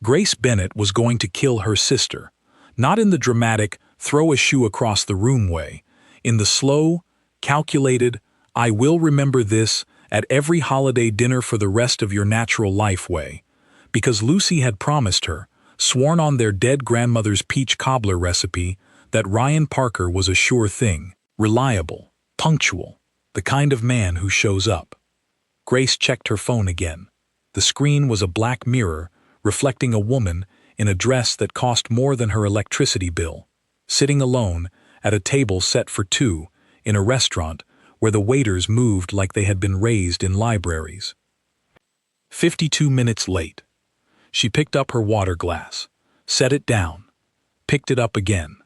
Grace Bennet was going to kill her sister, not in the dramatic, throw a shoe across the room way, in the slow, calculated, I will remember this at every holiday dinner for the rest of your natural life way, because Lucy had promised her, sworn on their dead grandmother's peach cobbler recipe, that Ryan Parker was a sure thing, reliable, punctual, the kind of man who shows up. Grace checked her phone again. The screen was a black mirror reflecting a woman in a dress that cost more than her electricity bill, sitting alone at a table set for two in a restaurant where the waiters moved like they had been raised in libraries. 52 minutes late. She picked up her water glass, set it down, picked it up again.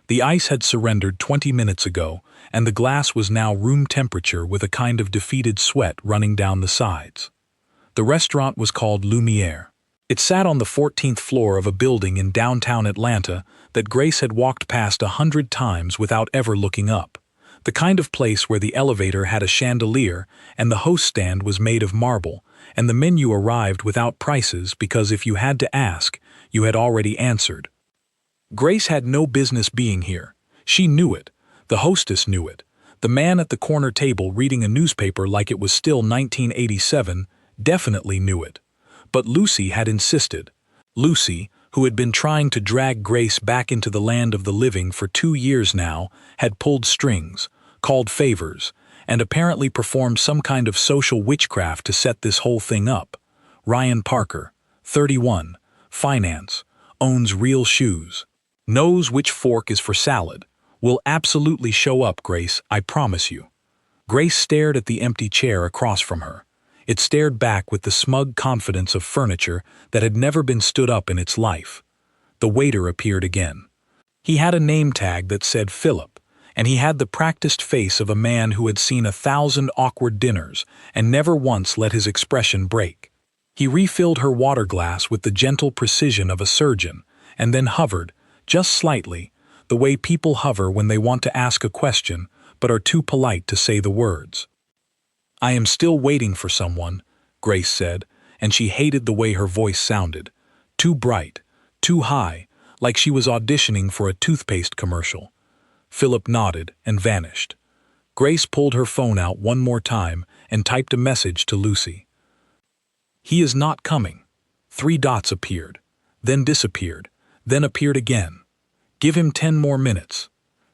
The ice had surrendered 20 minutes ago, and the glass was now room temperature with a kind of defeated sweat running down the sides. The restaurant was called Lumiere. It sat on the 14th floor of a building in downtown Atlanta that Grace had walked past 100 times without ever looking up. The kind of place where the elevator had a chandelier and the host stand was made of marble, and the menu arrived without prices because if you had to ask, you had already answered. Grace had no business being here. She knew it. The hostess knew it. The man at the corner table reading a newspaper like it was still 1987 definitely knew it. But Lucy had insisted. Lucy, who had been trying to drag Grace back into the land of the living for 2 years now, had pulled strings, called favors, and apparently performed some kind of social witchcraft to set this whole thing up. Ryan Parker, 31, finance, owns real shoes, knows which fork is for salad, will absolutely show up, Grace, I promise you. Grace stared at the empty chair across from her. It stared back with the smug confidence of furniture that had never been stood up in its life. The waiter appeared again. He had a name tag that said Philip, and he had the practiced face of a man who had seen 1,000 awkward dinners and never once let his expression break. He refilled her water glass with the gentle precision of a surgeon, and then hovered, just slightly, the way people hover when they want to ask a question but are too polite to say the words. I am still waiting for someone, Grace said, and she hated the way her voice sounded. Too bright, too high, like she was auditioning for a toothpaste commercial. Philip nodded and vanished. Grace pulled her phone out one more time and typed a message to Lucy. He is not coming. 3 dots appeared, then disappeared, then appeared again. Give him 10 more minutes.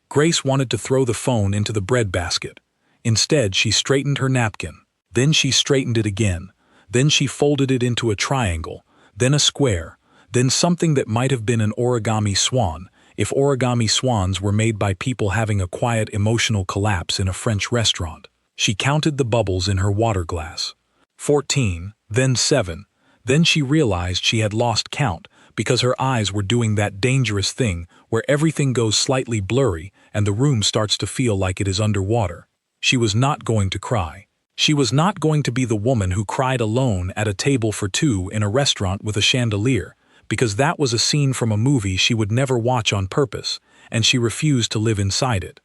Grace wanted to throw the phone into the breadbasket. Instead, she straightened her napkin. Then she straightened it again. Then she folded it into a triangle, then a square, then something that might have been an origami swan, if origami swans were made by people having a quiet emotional collapse in a French restaurant. She counted the bubbles in her water glass. 14, then 7. Then she realized she had lost count because her eyes were doing that dangerous thing where everything goes slightly blurry and the room starts to feel like it is underwater. She was not going to cry. She was not going to be the woman who cried alone at a table for 2 in a restaurant with a chandelier, because that was a scene from a movie she would never watch on purpose, and she refused to live inside it.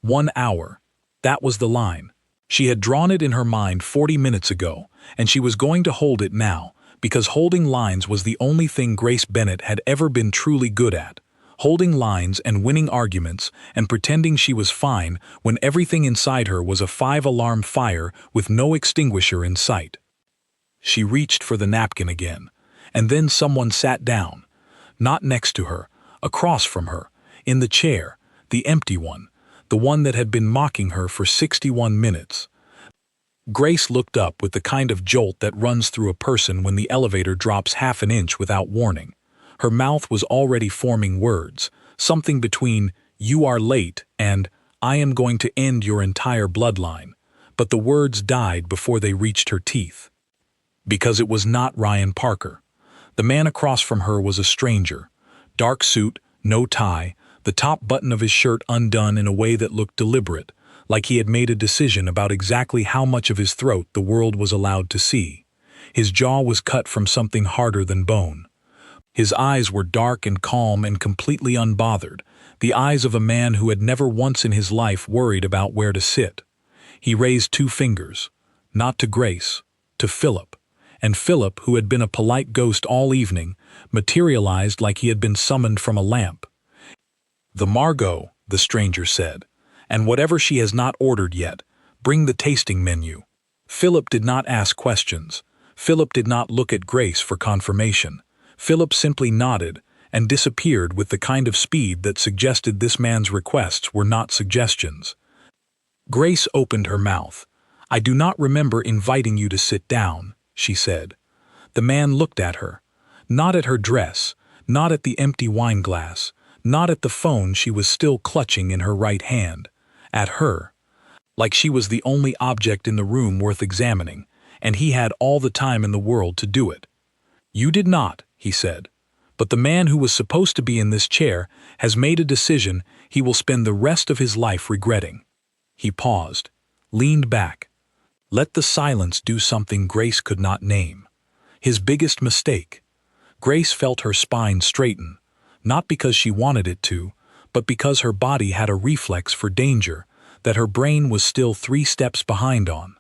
1 hour. That was the line. She had drawn it in her mind 40 minutes ago, and she was going to hold it now, because holding lines was the only thing Grace Bennet had ever been truly good at. Holding lines and winning arguments and pretending she was fine when everything inside her was a 5-alarm fire with no extinguisher in sight. She reached for the napkin again, and then someone sat down, not next to her, across from her, in the chair, the empty one, the one that had been mocking her for 61 minutes. Grace looked up with the kind of jolt that runs through a person when the elevator drops half an inch without warning. Her mouth was already forming words, something between, "You are late," and, "I am going to end your entire bloodline," but the words died before they reached her teeth. Because it was not Ryan Parker. The man across from her was a stranger. Dark suit, no tie, the top button of his shirt undone in a way that looked deliberate, like he had made a decision about exactly how much of his throat the world was allowed to see. His jaw was cut from something harder than bone. His eyes were dark and calm and completely unbothered, the eyes of a man who had never once in his life worried about where to sit. He raised 2 fingers, not to Grace, to Philip, and Philip, who had been a polite ghost all evening, materialized like he had been summoned from a lamp. "The Margot," the stranger said, "and whatever she has not ordered yet, bring the tasting menu." Philip did not ask questions. Philip did not look at Grace for confirmation. Philip simply nodded and disappeared with the kind of speed that suggested this man's requests were not suggestions. Grace opened her mouth. "I do not remember inviting you to sit down," she said. The man looked at her. Not at her dress, not at the empty wine glass, not at the phone she was still clutching in her right hand. At her. Like she was the only object in the room worth examining, and he had all the time in the world to do it. "You did not," he said. "But the man who was supposed to be in this chair has made a decision he will spend the rest of his life regretting." He paused, leaned back. Let the silence do something Grace could not name. His biggest mistake. Grace felt her spine straighten, not because she wanted it to, but because her body had a reflex for danger that her brain was still 3 steps behind on.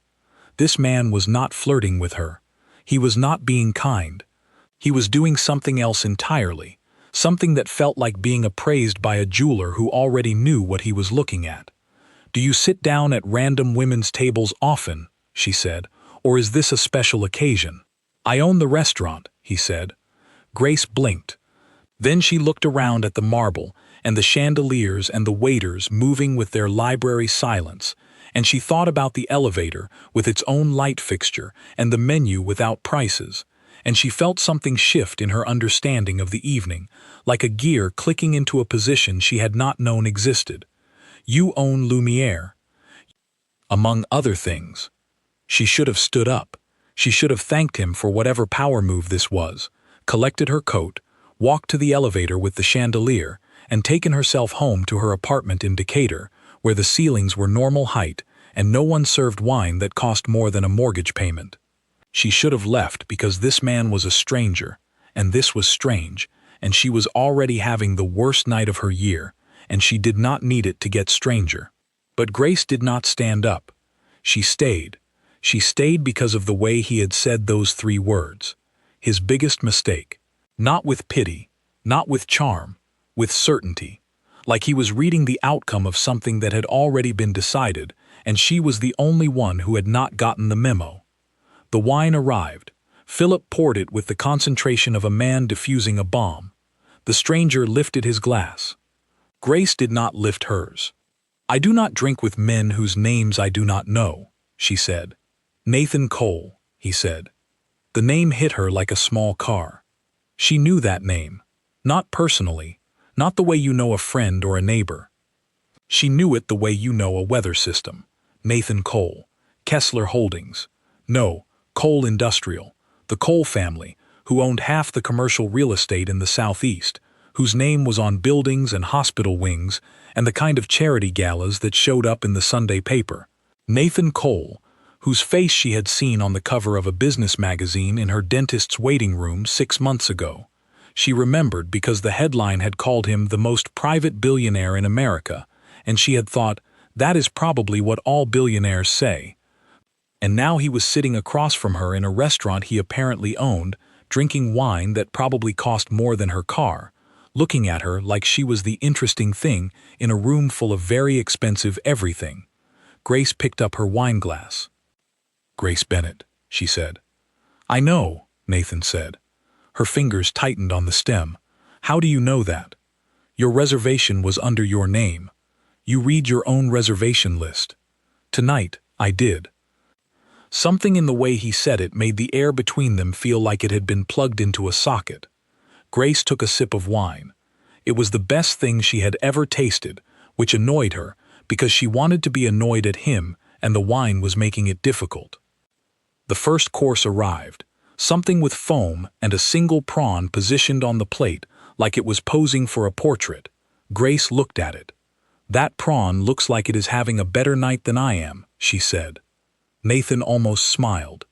This man was not flirting with her. He was not being kind. He was doing something else entirely, something that felt like being appraised by a jeweler who already knew what he was looking at. "Do you sit down at random women's tables often?" she said, "or is this a special occasion?" "I own the restaurant," he said. Grace blinked. Then she looked around at the marble and the chandeliers and the waiters moving with their library silence, and she thought about the elevator with its own light fixture and the menu without prices, and she felt something shift in her understanding of the evening, like a gear clicking into a position she had not known existed. "You own Lumiere." Among other things. She should have stood up. She should have thanked him for whatever power move this was, collected her coat, walked to the elevator with the chandelier, and taken herself home to her apartment in Decatur, where the ceilings were normal height and no one served wine that cost more than a mortgage payment. She should have left because this man was a stranger, and this was strange, and she was already having the worst night of her year, and she did not need it to get stranger. But Grace did not stand up. She stayed. She stayed because of the way he had said those 3 words. His biggest mistake. Not with pity, not with charm, with certainty. Like he was reading the outcome of something that had already been decided, and she was the only one who had not gotten the memo. The wine arrived. Philip poured it with the concentration of a man diffusing a bomb. The stranger lifted his glass. Grace did not lift hers. "I do not drink with men whose names I do not know," she said. "Nathan Cole," he said. The name hit her like a small car. She knew that name. Not personally, not the way you know a friend or a neighbor. She knew it the way you know a weather system. Nathan Cole. Kessler Holdings. No, Cole Industrial. The Cole family, who owned half the commercial real estate in the Southeast, whose name was on buildings and hospital wings and the kind of charity galas that showed up in the Sunday paper. Nathan Cole, whose face she had seen on the cover of a business magazine in her dentist's waiting room 6 months ago. She remembered because the headline had called him the most private billionaire in America, and she had thought, that is probably what all billionaires say. And now he was sitting across from her in a restaurant he apparently owned, drinking wine that probably cost more than her car, looking at her like she was the interesting thing in a room full of very expensive everything. Grace picked up her wine glass. "Grace Bennett," she said. "I know," Nathan said. Her fingers tightened on the stem. "How do you know that? Your reservation was under your name. You read your own reservation list. Tonight, I did." Something in the way he said it made the air between them feel like it had been plugged into a socket. Grace took a sip of wine. It was the best thing she had ever tasted, which annoyed her because she wanted to be annoyed at him, and the wine was making it difficult. The first course arrived, something with foam and a single prawn positioned on the plate like it was posing for a portrait. Grace looked at it. "That prawn looks like it is having a better night than I am," she said. Nathan almost smiled.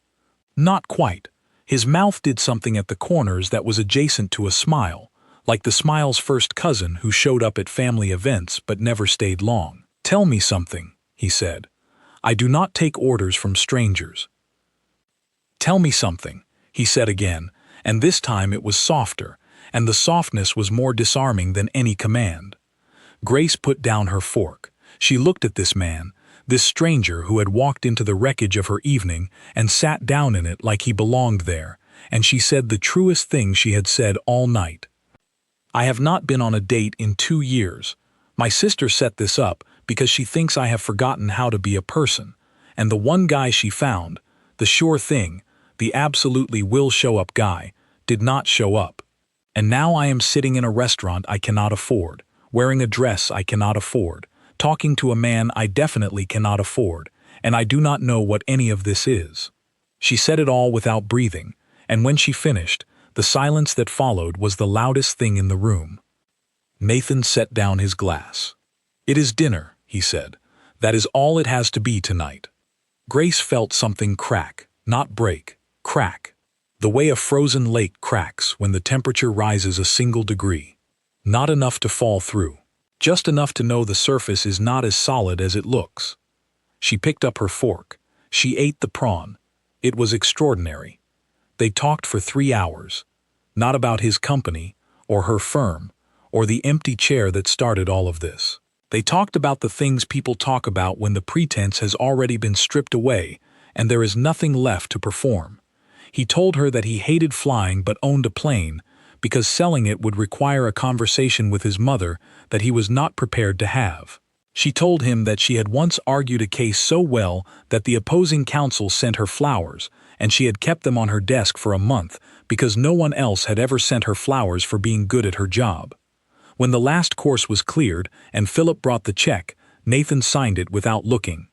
Not quite. His mouth did something at the corners that was adjacent to a smile, like the smile's first cousin who showed up at family events but never stayed long. "Tell me something," he said. "I do not take orders from strangers." "Tell me something." he said again, and this time it was softer, and the softness was more disarming than any command. Grace put down her fork. She looked at this man, this stranger who had walked into the wreckage of her evening and sat down in it like he belonged there, and she said the truest thing she had said all night. "I have not been on a date in 2 years. My sister set this up because she thinks I have forgotten how to be a person, and the one guy she found, the sure thing, the absolutely will show up guy, did not show up. And now I am sitting in a restaurant I cannot afford, wearing a dress I cannot afford, talking to a man I definitely cannot afford, and I do not know what any of this is." She said it all without breathing, and when she finished, the silence that followed was the loudest thing in the room. Nathan set down his glass. "It is dinner," he said. "That is all it has to be tonight." Grace felt something crack, not break, crack. The way a frozen lake cracks when the temperature rises a single degree. Not enough to fall through. Just enough to know the surface is not as solid as it looks. She picked up her fork. She ate the prawn. It was extraordinary. They talked for 3 hours. Not about his company, or her firm, or the empty chair that started all of this. They talked about the things people talk about when the pretense has already been stripped away and there is nothing left to perform. He told her that he hated flying but owned a plane, because selling it would require a conversation with his mother that he was not prepared to have. She told him that she had once argued a case so well that the opposing counsel sent her flowers, and she had kept them on her desk for a month because no one else had ever sent her flowers for being good at her job. When the last course was cleared and Philip brought the check, Nathan signed it without looking.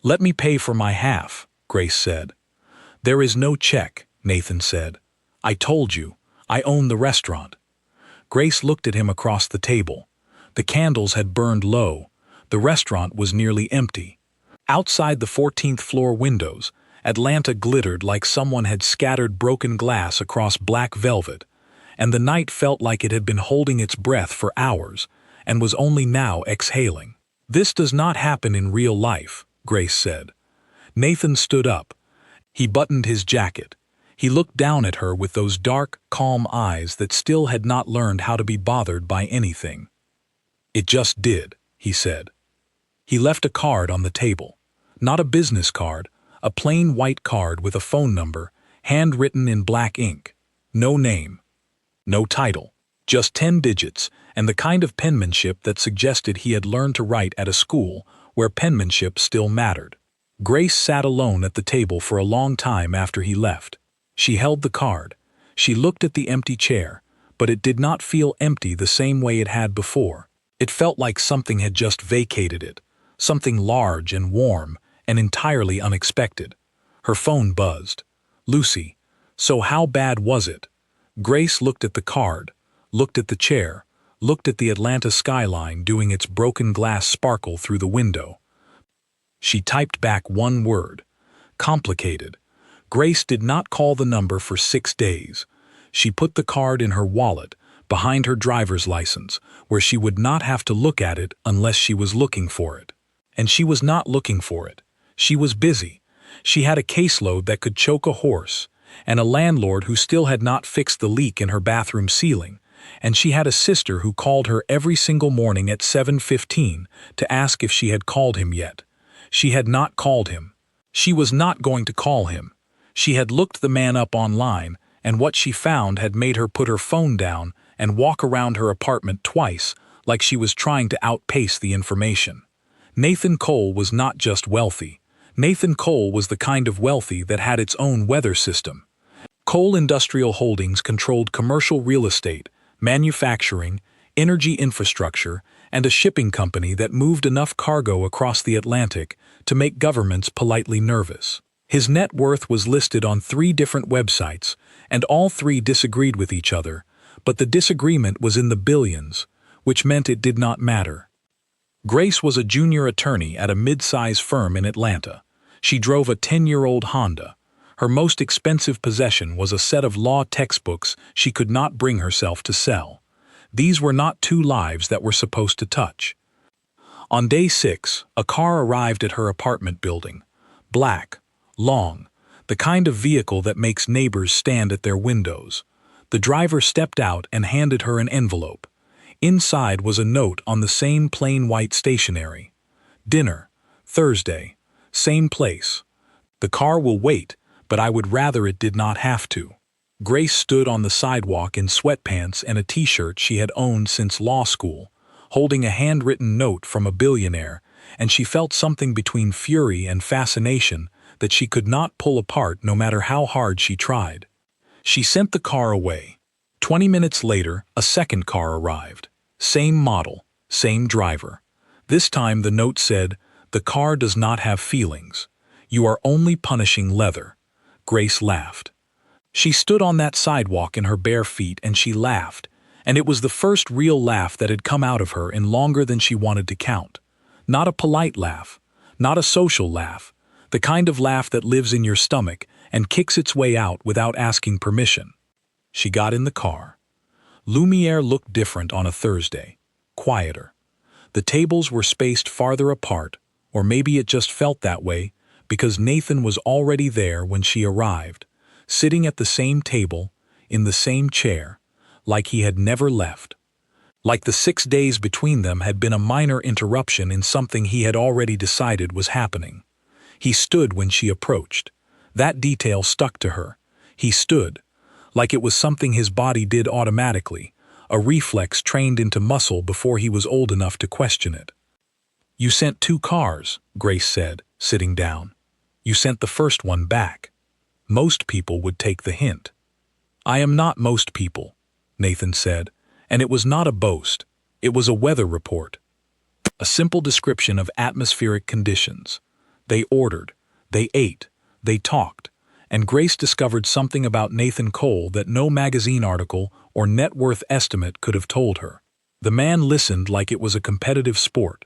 "Let me pay for my half," Grace said. "There is no check," Nathan said. "I told you. I own the restaurant." Grace looked at him across the table. The candles had burned low. The restaurant was nearly empty. Outside the 14th floor windows, Atlanta glittered like someone had scattered broken glass across black velvet, and the night felt like it had been holding its breath for hours and was only now exhaling. "This does not happen in real life," Grace said. Nathan stood up. He buttoned his jacket. He looked down at her with those dark, calm eyes that still had not learned how to be bothered by anything. "It just did," he said. He left a card on the table. Not a business card, a plain white card with a phone number, handwritten in black ink. No name. No title. Just 10 digits, and the kind of penmanship that suggested he had learned to write at a school where penmanship still mattered. Grace sat alone at the table for a long time after he left. She held the card. She looked at the empty chair, but it did not feel empty the same way it had before. It felt like something had just vacated it, something large and warm and entirely unexpected. Her phone buzzed. Lucy. So how bad was it? Grace looked at the card, looked at the chair, looked at the Atlanta skyline doing its broken glass sparkle through the window. She typed back one word. Complicated. Grace did not call the number for 6 days. She put the card in her wallet, behind her driver's license, where she would not have to look at it unless she was looking for it. And she was not looking for it. She was busy. She had a caseload that could choke a horse, and a landlord who still had not fixed the leak in her bathroom ceiling, and she had a sister who called her every single morning at 7:15 to ask if she had called him yet. She had not called him. She was not going to call him. She had looked the man up online, and what she found had made her put her phone down and walk around her apartment twice, like she was trying to outpace the information. Nathan Cole was not just wealthy. Nathan Cole was the kind of wealthy that had its own weather system. Cole Industrial Holdings controlled commercial real estate, manufacturing, energy infrastructure, and a shipping company that moved enough cargo across the Atlantic to make governments politely nervous. His net worth was listed on 3 different websites, and all 3 disagreed with each other, but the disagreement was in the billions, which meant it did not matter. Grace was a junior attorney at a mid-size firm in Atlanta. She drove a 10-year-old Honda. Her most expensive possession was a set of law textbooks she could not bring herself to sell. These were not 2 lives that were supposed to touch. On day 6, a car arrived at her apartment building. Black, long, the kind of vehicle that makes neighbors stand at their windows. The driver stepped out and handed her an envelope. Inside was a note on the same plain white stationery. Dinner, Thursday, same place. The car will wait, but I would rather it did not have to. Grace stood on the sidewalk in sweatpants and a t-shirt she had owned since law school, holding a handwritten note from a billionaire, and she felt something between fury and fascination that she could not pull apart no matter how hard she tried. She sent the car away. 20 minutes later, a second car arrived. Same model, same driver. This time the note said, "The car does not have feelings. You are only punishing leather." Grace laughed. She stood on that sidewalk in her bare feet and she laughed, and it was the first real laugh that had come out of her in longer than she wanted to count. Not a polite laugh, not a social laugh, the kind of laugh that lives in your stomach and kicks its way out without asking permission. She got in the car. Lumiere looked different on a Thursday, quieter. The tables were spaced farther apart, or maybe it just felt that way, because Nathan was already there when she arrived, sitting at the same table, in the same chair, like he had never left. Like the 6 days between them had been a minor interruption in something he had already decided was happening. He stood when she approached. That detail stuck to her. He stood, like it was something his body did automatically, a reflex trained into muscle before he was old enough to question it. "You sent 2 cars," Grace said, sitting down. "You sent the first one back. Most people would take the hint." "I am not most people," Nathan said, and it was not a boast. It was a weather report. A simple description of atmospheric conditions. They ordered, they ate, they talked, and Grace discovered something about Nathan Cole that no magazine article or net worth estimate could have told her. The man listened like it was a competitive sport.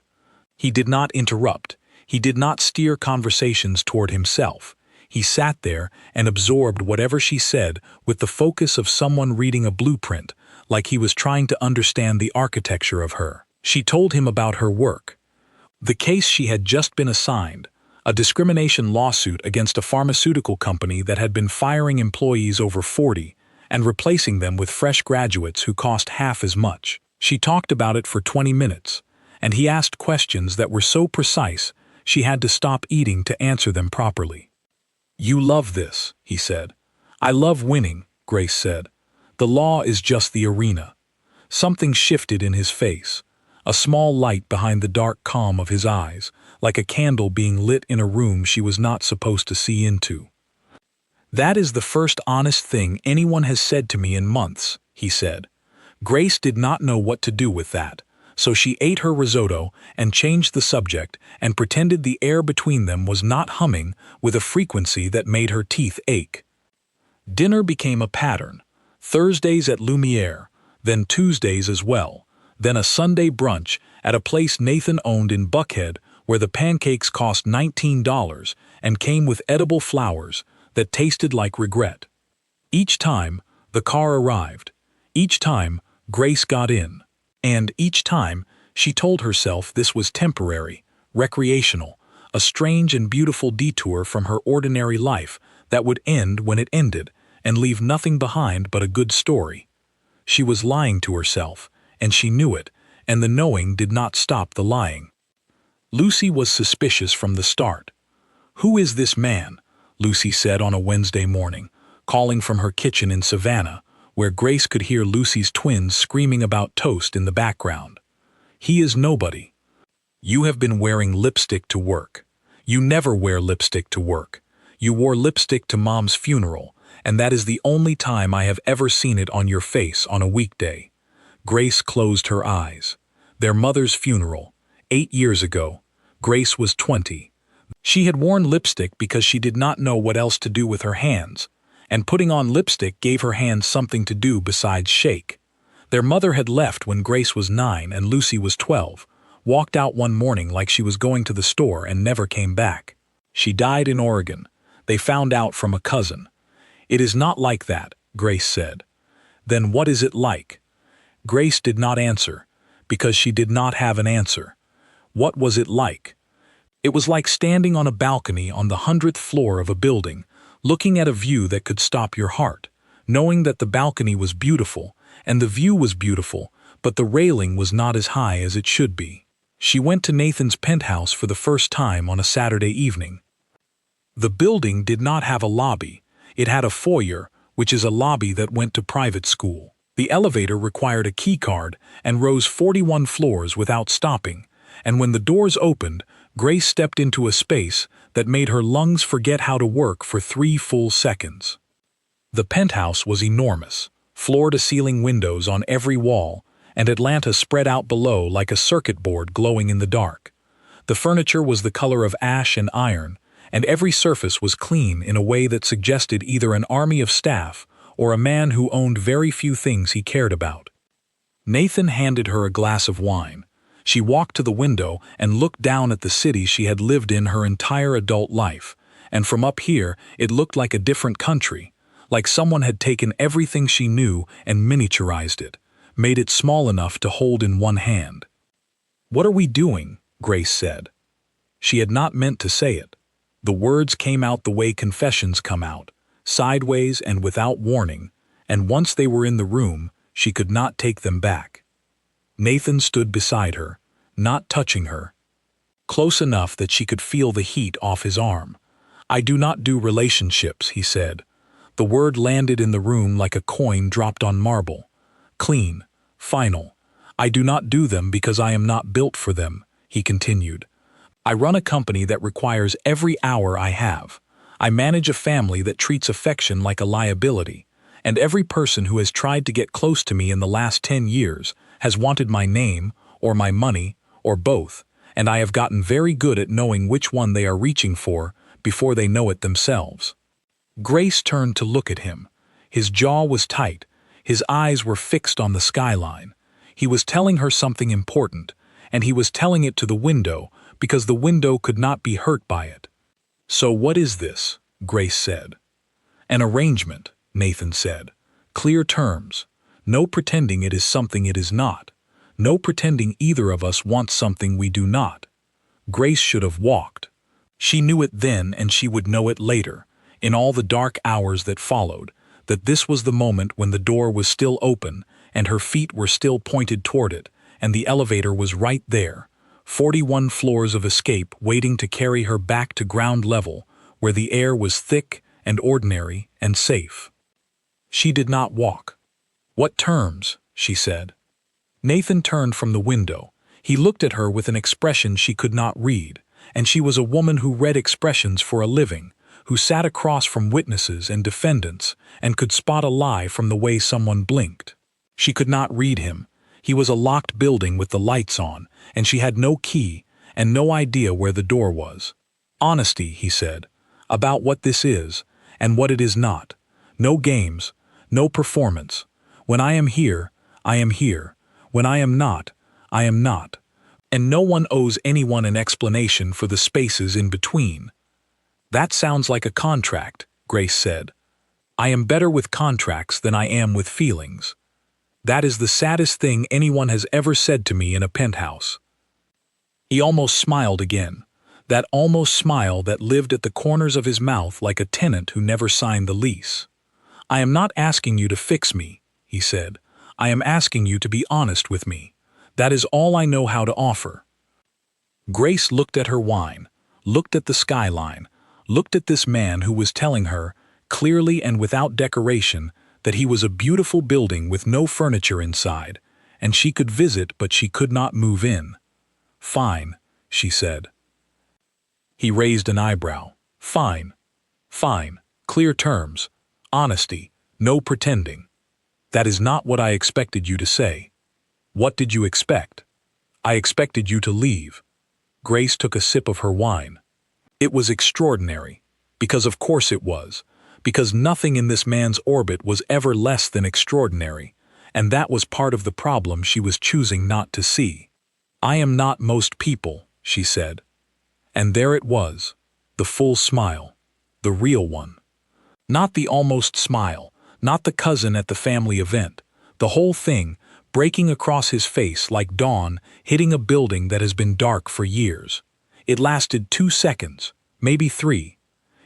He did not interrupt. He did not steer conversations toward himself. He sat there and absorbed whatever she said with the focus of someone reading a blueprint, like he was trying to understand the architecture of her. She told him about her work. The case she had just been assigned, a discrimination lawsuit against a pharmaceutical company that had been firing employees over 40 and replacing them with fresh graduates who cost half as much. She talked about it for 20 minutes, and he asked questions that were so precise she had to stop eating to answer them properly. "You love this," he said. "I love winning," Grace said. "The law is just the arena." Something shifted in his face, a small light behind the dark calm of his eyes, like a candle being lit in a room she was not supposed to see into. "That is the first honest thing anyone has said to me in months," he said. Grace did not know what to do with that, so she ate her risotto and changed the subject and pretended the air between them was not humming with a frequency that made her teeth ache. Dinner became a pattern. Thursdays at Lumiere, then Tuesdays as well, then a Sunday brunch at a place Nathan owned in Buckhead where the pancakes cost $19 and came with edible flowers that tasted like regret. Each time, the car arrived. Each time, Grace got in. And each time, she told herself this was temporary, recreational, a strange and beautiful detour from her ordinary life that would end when it ended and leave nothing behind but a good story. She was lying to herself, and she knew it, and the knowing did not stop the lying. Lucy was suspicious from the start. "Who is this man?" Lucy said on a Wednesday morning, calling from her kitchen in Savannah, where Grace could hear Lucy's twins screaming about toast in the background. "He is nobody." "You have been wearing lipstick to work. You never wear lipstick to work. You wore lipstick to Mom's funeral, and that is the only time I have ever seen it on your face on a weekday." Grace closed her eyes. Their mother's funeral, 8 years ago. Grace was 20. She had worn lipstick because she did not know what else to do with her hands, and putting on lipstick gave her hands something to do besides shake. Their mother had left when Grace was 9 and Lucy was 12, walked out one morning like she was going to the store and never came back. She died in Oregon. They found out from a cousin. "It is not like that," Grace said. "Then what is it like?" Grace did not answer, because she did not have an answer. What was it like? It was like standing on a balcony on the 100th floor of a building, looking at a view that could stop your heart, knowing that the balcony was beautiful, and the view was beautiful, but the railing was not as high as it should be. She went to Nathan's penthouse for the first time on a Saturday evening. The building did not have a lobby. It had a foyer, which is a lobby that went to private school. The elevator required a key card and rose 41 floors without stopping, and when the doors opened, Grace stepped into a space that made her lungs forget how to work for 3 full seconds. The penthouse was enormous, floor-to-ceiling windows on every wall, and Atlanta spread out below like a circuit board glowing in the dark. The furniture was the color of ash and iron, and every surface was clean in a way that suggested either an army of staff or a man who owned very few things he cared about. Nathan handed her a glass of wine. She walked to the window and looked down at the city she had lived in her entire adult life, and from up here it looked like a different country, like someone had taken everything she knew and miniaturized it, made it small enough to hold in one hand. "What are we doing?" Grace said. She had not meant to say it. The words came out the way confessions come out, sideways and without warning, and once they were in the room, she could not take them back. Nathan stood beside her, not touching her, close enough that she could feel the heat off his arm. "I do not do relationships," he said. The word landed in the room like a coin dropped on marble. Clean, final. "I do not do them because I am not built for them," he continued. "I run a company that requires every hour I have. I manage a family that treats affection like a liability, and every person who has tried to get close to me in the last 10 years has wanted my name, or my money, or both, and I have gotten very good at knowing which one they are reaching for before they know it themselves." Grace turned to look at him. His jaw was tight. His eyes were fixed on the skyline. He was telling her something important, and he was telling it to the window because the window could not be hurt by it. "So what is this?" Grace said. "An arrangement," Nathan said. "Clear terms. No pretending it is something it is not. No pretending either of us wants something we do not." Grace should have walked. She knew it then and she would know it later, in all the dark hours that followed, that this was the moment when the door was still open and her feet were still pointed toward it, and the elevator was right there, 41 floors of escape waiting to carry her back to ground level, where the air was thick and ordinary and safe. She did not walk. "What terms?" she said. Nathan turned from the window. He looked at her with an expression she could not read, and she was a woman who read expressions for a living, who sat across from witnesses and defendants and could spot a lie from the way someone blinked. She could not read him. He was a locked building with the lights on, and she had no key and no idea where the door was. "Honesty," he said, "about what this is and what it is not. No games, no performance. When I am here, I am here. When I am not, I am not. And no one owes anyone an explanation for the spaces in between." "That sounds like a contract," Grace said. "I am better with contracts than I am with feelings. That is the saddest thing anyone has ever said to me in a penthouse." He almost smiled again, that almost smile that lived at the corners of his mouth like a tenant who never signed the lease. "I am not asking you to fix me," he said. "I am asking you to be honest with me. That is all I know how to offer." Grace looked at her wine, looked at the skyline, looked at this man who was telling her, clearly and without decoration, that he was a beautiful building with no furniture inside, and she could visit but she could not move in. "Fine," she said. He raised an eyebrow. "Fine. Fine. Clear terms. Honesty. No pretending. That is not what I expected you to say." "What did you expect?" "I expected you to leave." Grace took a sip of her wine. It was extraordinary, because of course it was, because nothing in this man's orbit was ever less than extraordinary, and that was part of the problem she was choosing not to see. "I am not most people," she said. And there it was, the full smile, the real one. Not the almost smile, not the cousin at the family event, the whole thing, breaking across his face like dawn hitting a building that has been dark for years. It lasted 2 seconds, maybe 3.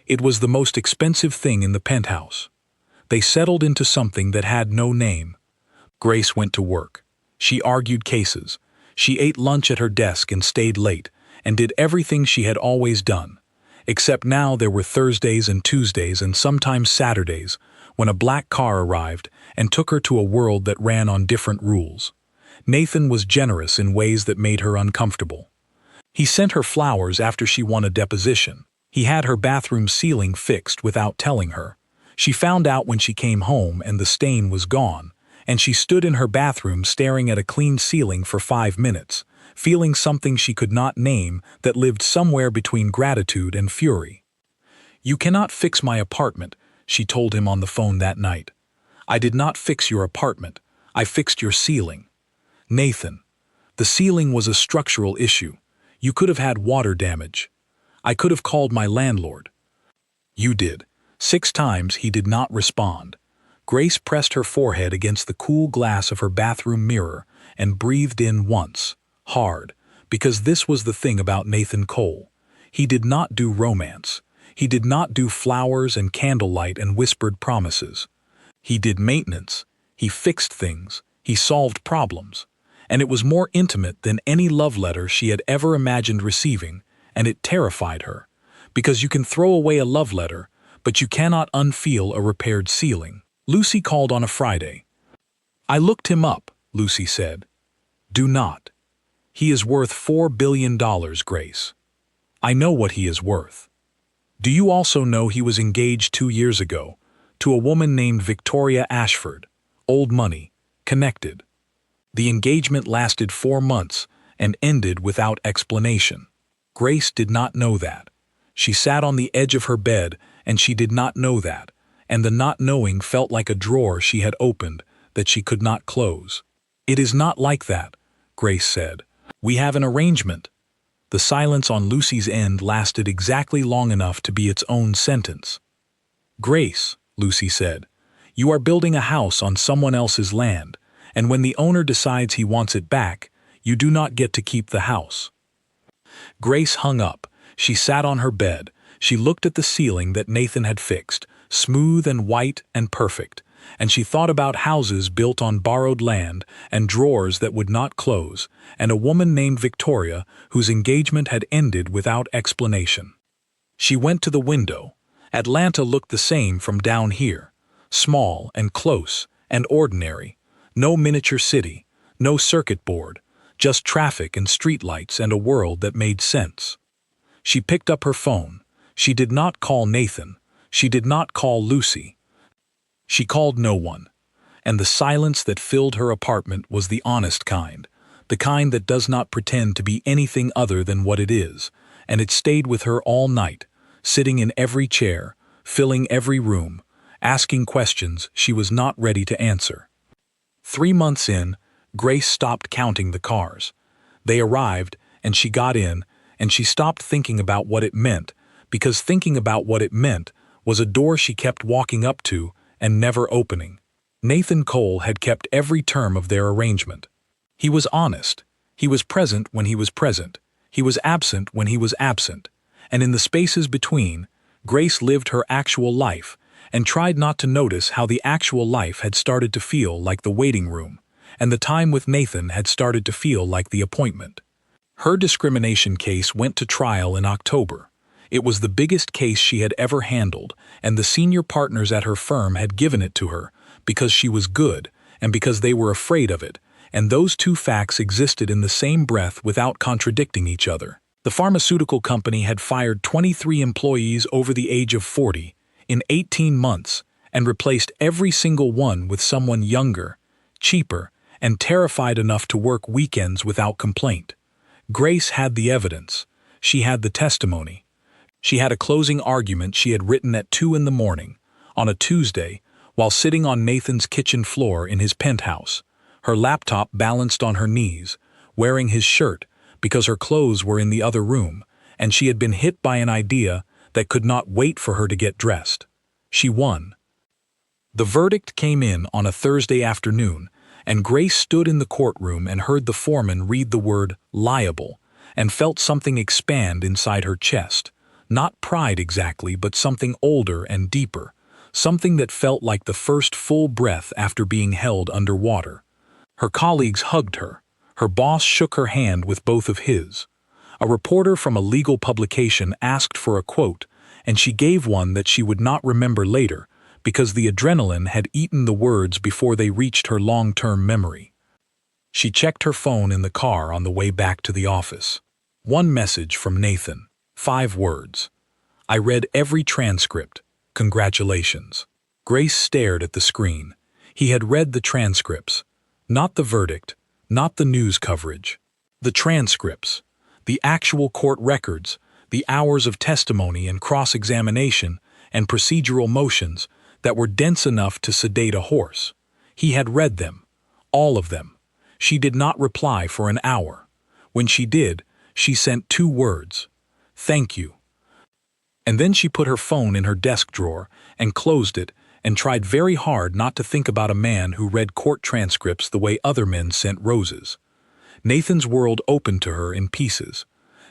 It was the most expensive thing in the penthouse. They settled into something that had no name. Grace went to work. She argued cases. She ate lunch at her desk and stayed late, and did everything she had always done. Except now there were Thursdays and Tuesdays and sometimes Saturdays, when a black car arrived and took her to a world that ran on different rules. Nathan was generous in ways that made her uncomfortable. He sent her flowers after she won a deposition. He had her bathroom ceiling fixed without telling her. She found out when she came home and the stain was gone, and she stood in her bathroom staring at a clean ceiling for 5 minutes, feeling something she could not name that lived somewhere between gratitude and fury. "You cannot fix my apartment," she told him on the phone that night. "I did not fix your apartment. I fixed your ceiling." "Nathan, the ceiling was a structural issue. You could have had water damage. I could have called my landlord." "You did." 6 times he did not respond. Grace pressed her forehead against the cool glass of her bathroom mirror and breathed in once, hard, because this was the thing about Nathan Cole. He did not do romance. He did not do flowers and candlelight and whispered promises. He did maintenance. He fixed things. He solved problems. And it was more intimate than any love letter she had ever imagined receiving, and it terrified her. Because you can throw away a love letter, but you cannot unfeel a repaired ceiling. Lucy called on a Friday. "I looked him up," Lucy said. "Do not. He is worth $4 billion, Grace. I know what he is worth. Do you also know he was engaged 2 years ago to a woman named Victoria Ashford, old money, connected? The engagement lasted 4 months and ended without explanation. Grace did not know that. She sat on the edge of her bed and she did not know that, and the not knowing felt like a drawer she had opened that she could not close. "It is not like that," Grace said. "We have an arrangement." The silence on Lucy's end lasted exactly long enough to be its own sentence. "Grace," Lucy said, "you are building a house on someone else's land, and when the owner decides he wants it back, you do not get to keep the house." Grace hung up. She sat on her bed. She looked at the ceiling that Nathan had fixed, smooth and white and perfect, and she thought about houses built on borrowed land and drawers that would not close, and a woman named Victoria whose engagement had ended without explanation. She went to the window. Atlanta looked the same from down here, small and close and ordinary. No miniature city, no circuit board, just traffic and streetlights and a world that made sense. She picked up her phone. She did not call Nathan. She did not call Lucy. She called no one. And the silence that filled her apartment was the honest kind, the kind that does not pretend to be anything other than what it is, and it stayed with her all night, sitting in every chair, filling every room, asking questions she was not ready to answer. 3 months in, Grace stopped counting the cars. They arrived, and she got in, and she stopped thinking about what it meant, because thinking about what it meant was a door she kept walking up to and never opening. Nathan Cole had kept every term of their arrangement. He was honest. He was present when he was present. He was absent when he was absent. And in the spaces between, Grace lived her actual life and tried not to notice how the actual life had started to feel like the waiting room, and the time with Nathan had started to feel like the appointment. Her discrimination case went to trial in October. It was the biggest case she had ever handled, and the senior partners at her firm had given it to her because she was good and because they were afraid of it, and those two facts existed in the same breath without contradicting each other. The pharmaceutical company had fired 23 employees over the age of 40 in 18 months and replaced every single one with someone younger, cheaper, and terrified enough to work weekends without complaint. Grace had the evidence. She had the testimony. She had a closing argument she had written at 2 in the morning, on a Tuesday, while sitting on Nathan's kitchen floor in his penthouse, her laptop balanced on her knees, wearing his shirt because her clothes were in the other room, and she had been hit by an idea that could not wait for her to get dressed. She won. The verdict came in on a Thursday afternoon, and Grace stood in the courtroom and heard the foreman read the word liable and felt something expand inside her chest, Not pride exactly, but something older and deeper, something that felt like the first full breath after being held underwater. Her colleagues hugged her. Her boss shook her hand with both of his. A reporter from a legal publication asked for a quote, and she gave one that she would not remember later because the adrenaline had eaten the words before they reached her long-term memory. She checked her phone in the car on the way back to the office. One message from Nathan. 5 words. I read every transcript. Congratulations. Grace stared at the screen. He had read the transcripts. Not the verdict, not the news coverage. The transcripts. The actual court records, the hours of testimony and cross-examination and procedural motions that were dense enough to sedate a horse. He had read them. All of them. She did not reply for an hour. When she did, she sent 2 words. Thank you. And then she put her phone in her desk drawer and closed it and tried very hard not to think about a man who read court transcripts the way other men sent roses. Nathan's world opened to her in pieces.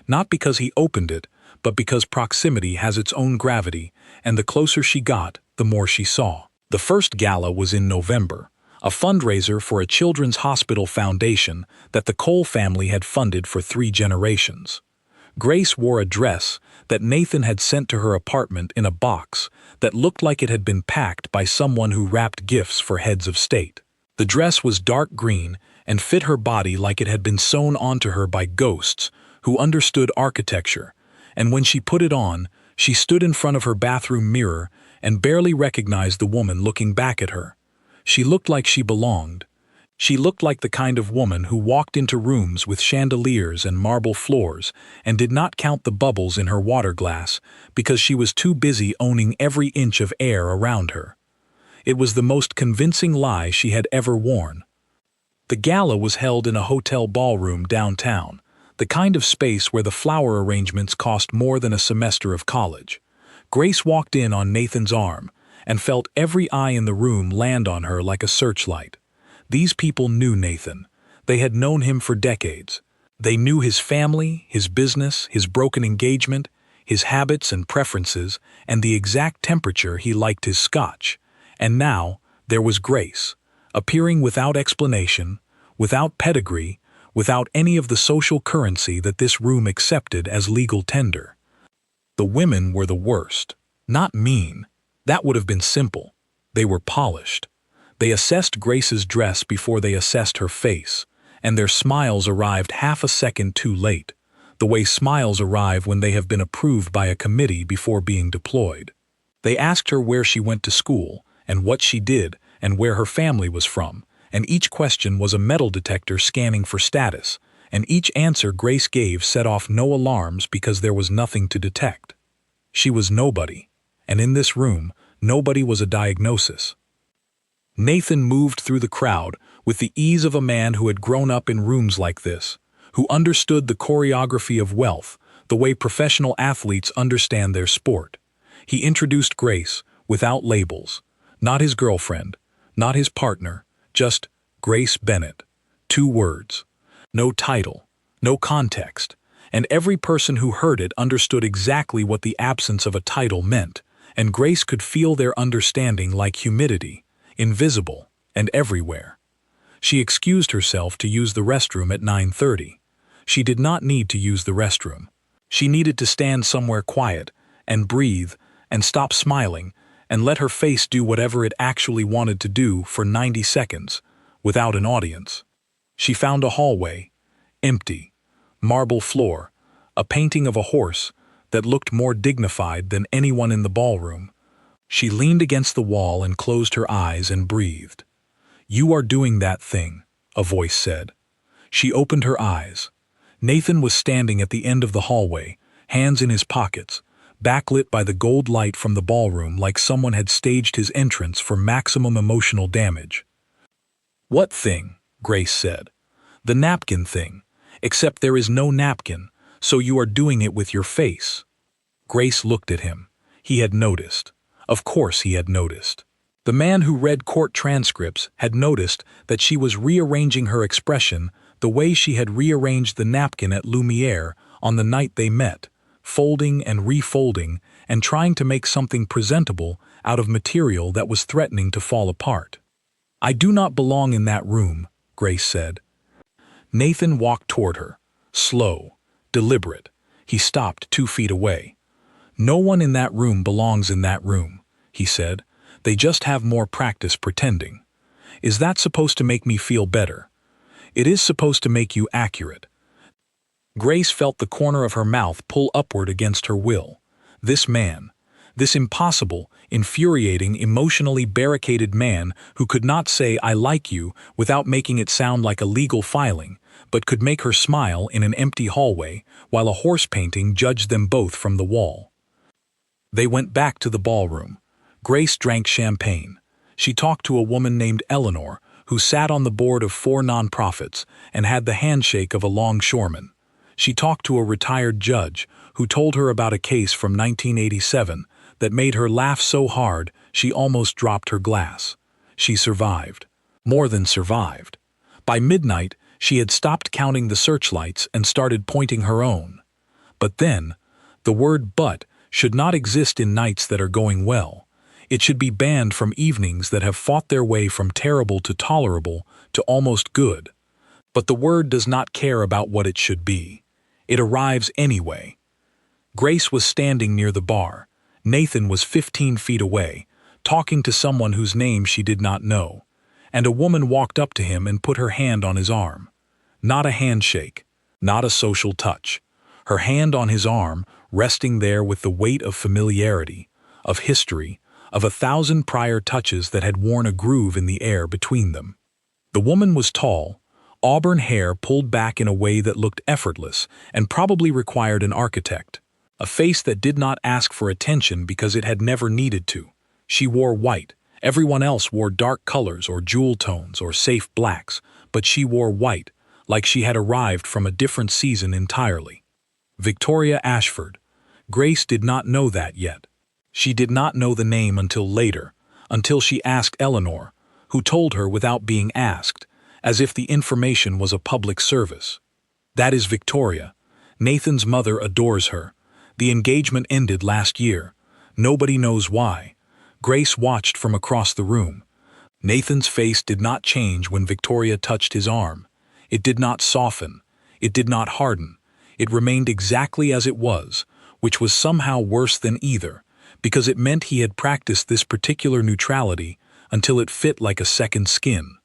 Not because he opened it, but because proximity has its own gravity, and the closer she got, the more she saw. The first gala was in November, a fundraiser for a children's hospital foundation that the Cole family had funded for 3 generations. Grace wore a dress that Nathan had sent to her apartment in a box that looked like it had been packed by someone who wrapped gifts for heads of state. The dress was dark green and fit her body like it had been sewn onto her by ghosts who understood architecture, and when she put it on, she stood in front of her bathroom mirror and barely recognized the woman looking back at her. She looked like she belonged. She looked like the kind of woman who walked into rooms with chandeliers and marble floors and did not count the bubbles in her water glass because she was too busy owning every inch of air around her. It was the most convincing lie she had ever worn. The gala was held in a hotel ballroom downtown, the kind of space where the flower arrangements cost more than a semester of college. Grace walked in on Nathan's arm and felt every eye in the room land on her like a searchlight. These people knew Nathan. They had known him for decades. They knew his family, his business, his broken engagement, his habits and preferences, and the exact temperature he liked his scotch. And now, there was Grace, appearing without explanation, without pedigree, without any of the social currency that this room accepted as legal tender. The women were the worst. Not mean. That would have been simple. They were polished. They assessed Grace's dress before they assessed her face, and their smiles arrived half a second too late, the way smiles arrive when they have been approved by a committee before being deployed. They asked her where she went to school, and what she did, and where her family was from, and each question was a metal detector scanning for status, and each answer Grace gave set off no alarms because there was nothing to detect. She was nobody, and in this room, nobody was a diagnosis. Nathan moved through the crowd with the ease of a man who had grown up in rooms like this, who understood the choreography of wealth, the way professional athletes understand their sport. He introduced Grace without labels, not his girlfriend, not his partner, just Grace Bennett. 2 words. No title, no context, and every person who heard it understood exactly what the absence of a title meant, and Grace could feel their understanding like humidity. Invisible, and everywhere. She excused herself to use the restroom at 9:30. She did not need to use the restroom. She needed to stand somewhere quiet, and breathe, and stop smiling, and let her face do whatever it actually wanted to do for 90 seconds, without an audience. She found a hallway, empty, marble floor, a painting of a horse that looked more dignified than anyone in the ballroom. She leaned against the wall and closed her eyes and breathed. "You are doing that thing," a voice said. She opened her eyes. Nathan was standing at the end of the hallway, hands in his pockets, backlit by the gold light from the ballroom like someone had staged his entrance for maximum emotional damage. "What thing?" Grace said. "The napkin thing, except there is no napkin, so you are doing it with your face." Grace looked at him. He had noticed. Of course he had noticed. The man who read court transcripts had noticed that she was rearranging her expression the way she had rearranged the napkin at Lumiere on the night they met, folding and refolding and trying to make something presentable out of material that was threatening to fall apart. "I do not belong in that room," Grace said. Nathan walked toward her, slow, deliberate. He stopped 2 feet away. "No one in that room belongs in that room," he said. "They just have more practice pretending. Is that supposed to make me feel better? It is supposed to make you accurate." Grace felt the corner of her mouth pull upward against her will. This man, this impossible, infuriating, emotionally barricaded man who could not say "I like you" without making it sound like a legal filing, but could make her smile in an empty hallway while a horse painting judged them both from the wall. They went back to the ballroom. Grace drank champagne. She talked to a woman named Eleanor, who sat on the board of 4 nonprofits and had the handshake of a longshoreman. She talked to a retired judge who told her about a case from 1987 that made her laugh so hard she almost dropped her glass. She survived. More than survived. By midnight, she had stopped counting the searchlights and started pointing her own. But then, the word "but" should not exist in nights that are going well. It should be banned from evenings that have fought their way from terrible to tolerable to almost good. But the word does not care about what it should be. It arrives anyway. Grace was standing near the bar. Nathan was 15 feet away, talking to someone whose name she did not know, and a woman walked up to him and put her hand on his arm. Not a handshake, not a social touch. Her hand on his arm, resting there with the weight of familiarity, of history, of 1,000 prior touches that had worn a groove in the air between them. The woman was tall, auburn hair pulled back in a way that looked effortless and probably required an architect. A face that did not ask for attention because it had never needed to. She wore white. Everyone else wore dark colors or jewel tones or safe blacks, but she wore white, like she had arrived from a different season entirely. Victoria Ashford. Grace did not know that yet. She did not know the name until later, until she asked Eleanor, who told her without being asked, as if the information was a public service. "That is Victoria. Nathan's mother adores her. The engagement ended last year. Nobody knows why." Grace watched from across the room. Nathan's face did not change when Victoria touched his arm. It did not soften. It did not harden. It remained exactly as it was, which was somehow worse than either, because it meant he had practiced this particular neutrality until it fit like a second skin.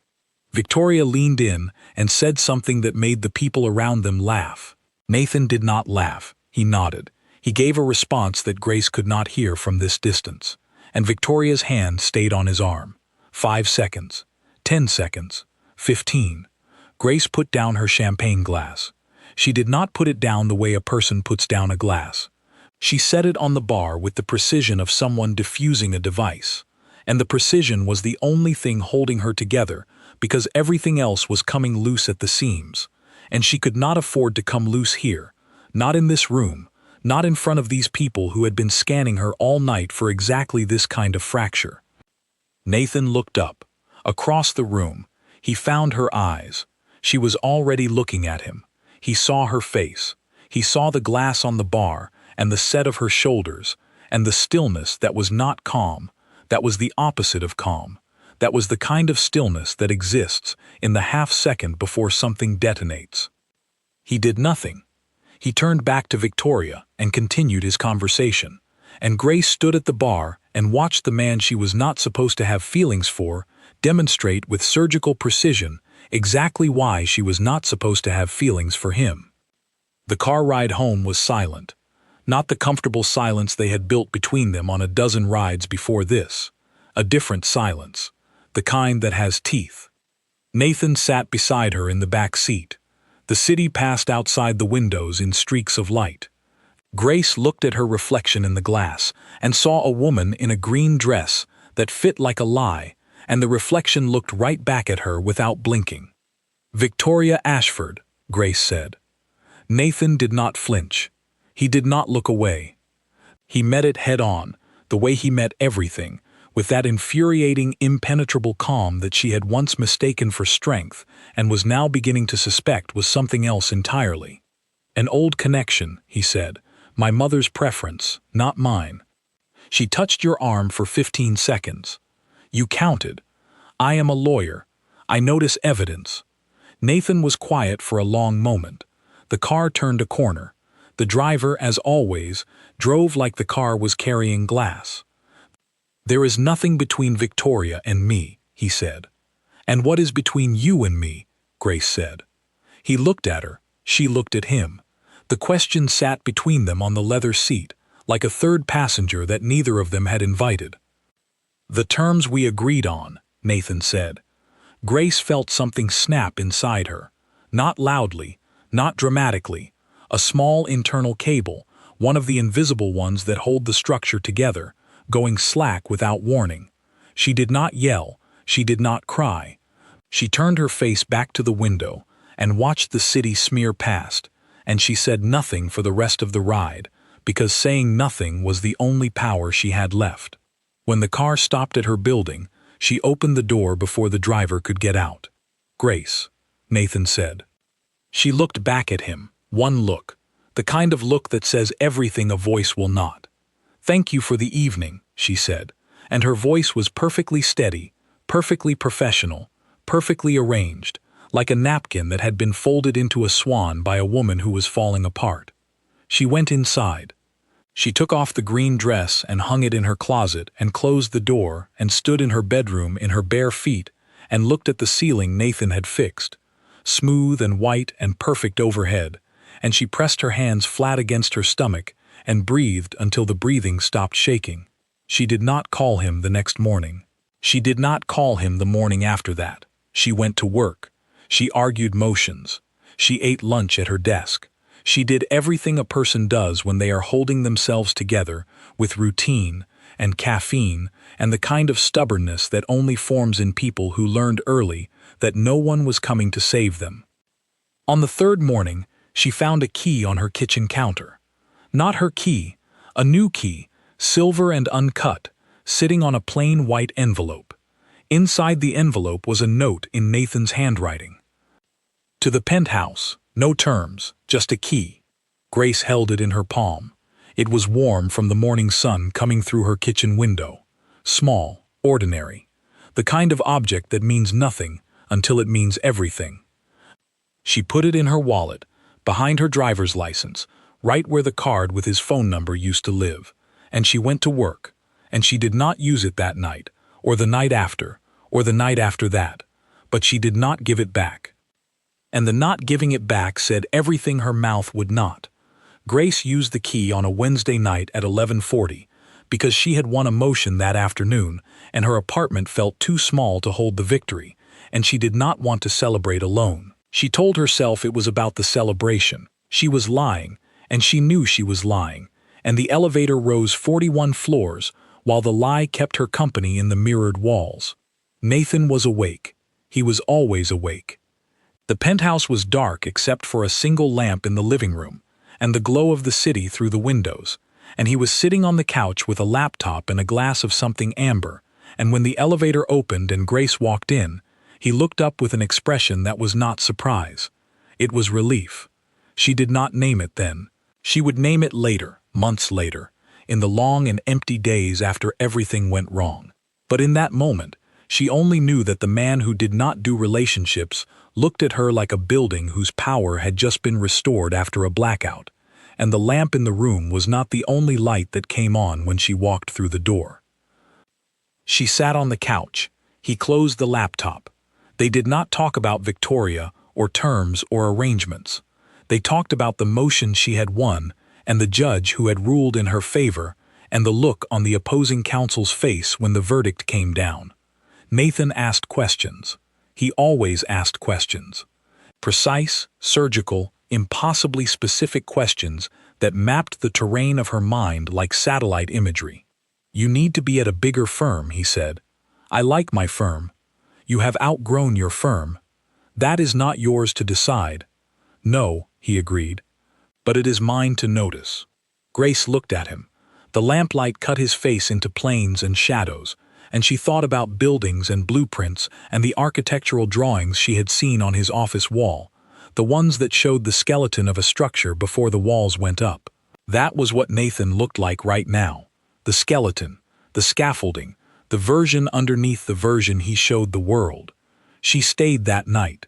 Victoria leaned in and said something that made the people around them laugh. Nathan did not laugh. He nodded. He gave a response that Grace could not hear from this distance, and Victoria's hand stayed on his arm. 5 seconds, 10 seconds, 15. Grace put down her champagne glass. She did not put it down the way a person puts down a glass. She set it on the bar with the precision of someone diffusing a device, and the precision was the only thing holding her together because everything else was coming loose at the seams, and she could not afford to come loose here, not in this room, not in front of these people who had been scanning her all night for exactly this kind of fracture. Nathan looked up. Across the room, he found her eyes. She was already looking at him. He saw her face. He saw the glass on the bar and the set of her shoulders, and the stillness that was not calm, that was the opposite of calm. That was the kind of stillness that exists in the half-second before something detonates. He did nothing. He turned back to Victoria and continued his conversation, and Grace stood at the bar and watched the man she was not supposed to have feelings for demonstrate with surgical precision exactly why she was not supposed to have feelings for him. The car ride home was silent, not the comfortable silence they had built between them on a dozen rides before this, a different silence, the kind that has teeth. Nathan sat beside her in the back seat. The city passed outside the windows in streaks of light. Grace looked at her reflection in the glass and saw a woman in a green dress that fit like a lie, and the reflection looked right back at her without blinking. "Victoria Ashford," Grace said. Nathan did not flinch. He did not look away. He met it head on, the way he met everything, with that infuriating, impenetrable calm that she had once mistaken for strength and was now beginning to suspect was something else entirely. "An old connection," he said, My mother's preference, not mine. She touched your arm for 15 seconds. You counted. I am a lawyer. I notice evidence. Nathan was quiet for a long moment. The car turned a corner. The driver, as always, drove like the car was carrying glass. There is nothing between Victoria and me, he said. And what is between you and me? Grace said. He looked at her. She looked at him. The question sat between them on the leather seat, like a third passenger that neither of them had invited. The terms we agreed on, Nathan said. Grace felt something snap inside her. Not loudly, not dramatically. A small internal cable, one of the invisible ones that hold the structure together, going slack without warning. She did not yell. She did not cry. She turned her face back to the window and watched the city smear past, and she said nothing for the rest of the ride, because saying nothing was the only power she had left. When the car stopped at her building, she opened the door before the driver could get out. Grace, Nathan said. She looked back at him, one look, the kind of look that says everything a voice will not. Thank you for the evening, she said, and her voice was perfectly steady, perfectly professional, perfectly arranged, like a napkin that had been folded into a swan by a woman who was falling apart. She went inside. She took off the green dress and hung it in her closet and closed the door and stood in her bedroom in her bare feet and looked at the ceiling Nathan had fixed, smooth and white and perfect overhead, and she pressed her hands flat against her stomach and breathed until the breathing stopped shaking. She did not call him the next morning. She did not call him the morning after that. She went to work. She argued motions. She ate lunch at her desk. She did everything a person does when they are holding themselves together with routine and caffeine and the kind of stubbornness that only forms in people who learned early that no one was coming to save them. On the third morning, she found a key on her kitchen counter. Not her key, a new key, silver and uncut, sitting on a plain white envelope. Inside the envelope was a note in Nathan's handwriting. To the penthouse, no terms, just a key. Grace held it in her palm. It was warm from the morning sun coming through her kitchen window. Small, ordinary. The kind of object that means nothing until it means everything. She put it in her wallet, behind her driver's license, right where the card with his phone number used to live, and she went to work, and she did not use it that night, or the night after, or the night after that, but she did not give it back. And the not giving it back said everything her mouth would not. Grace used the key on a Wednesday night at 11:40 because she had won a motion that afternoon and her apartment felt too small to hold the victory, and she did not want to celebrate alone. She told herself it was about the celebration. She was lying, and she knew she was lying, and the elevator rose 41 floors while the lie kept her company in the mirrored walls. Nathan was awake. He was always awake. The penthouse was dark except for a single lamp in the living room and the glow of the city through the windows, and he was sitting on the couch with a laptop and a glass of something amber, and when the elevator opened and Grace walked in, he looked up with an expression that was not surprise. It was relief. She did not name it then. She would name it later, months later, in the long and empty days after everything went wrong. But in that moment, she only knew that the man who did not do relationships looked at her like a building whose power had just been restored after a blackout, and the lamp in the room was not the only light that came on when she walked through the door. She sat on the couch. He closed the laptop. They did not talk about Victoria or terms or arrangements. They talked about the motion she had won and the judge who had ruled in her favor and the look on the opposing counsel's face when the verdict came down. Nathan asked questions. He always asked questions. Precise, surgical, impossibly specific questions that mapped the terrain of her mind like satellite imagery. You need to be at a bigger firm, he said. I like my firm. You have outgrown your firm. That is not yours to decide. No, he agreed. But it is mine to notice. Grace looked at him. The lamplight cut his face into planes and shadows, and she thought about buildings and blueprints and the architectural drawings she had seen on his office wall, the ones that showed the skeleton of a structure before the walls went up. That was what Nathan looked like right now. The skeleton, the scaffolding, the version underneath the version he showed the world. She stayed that night.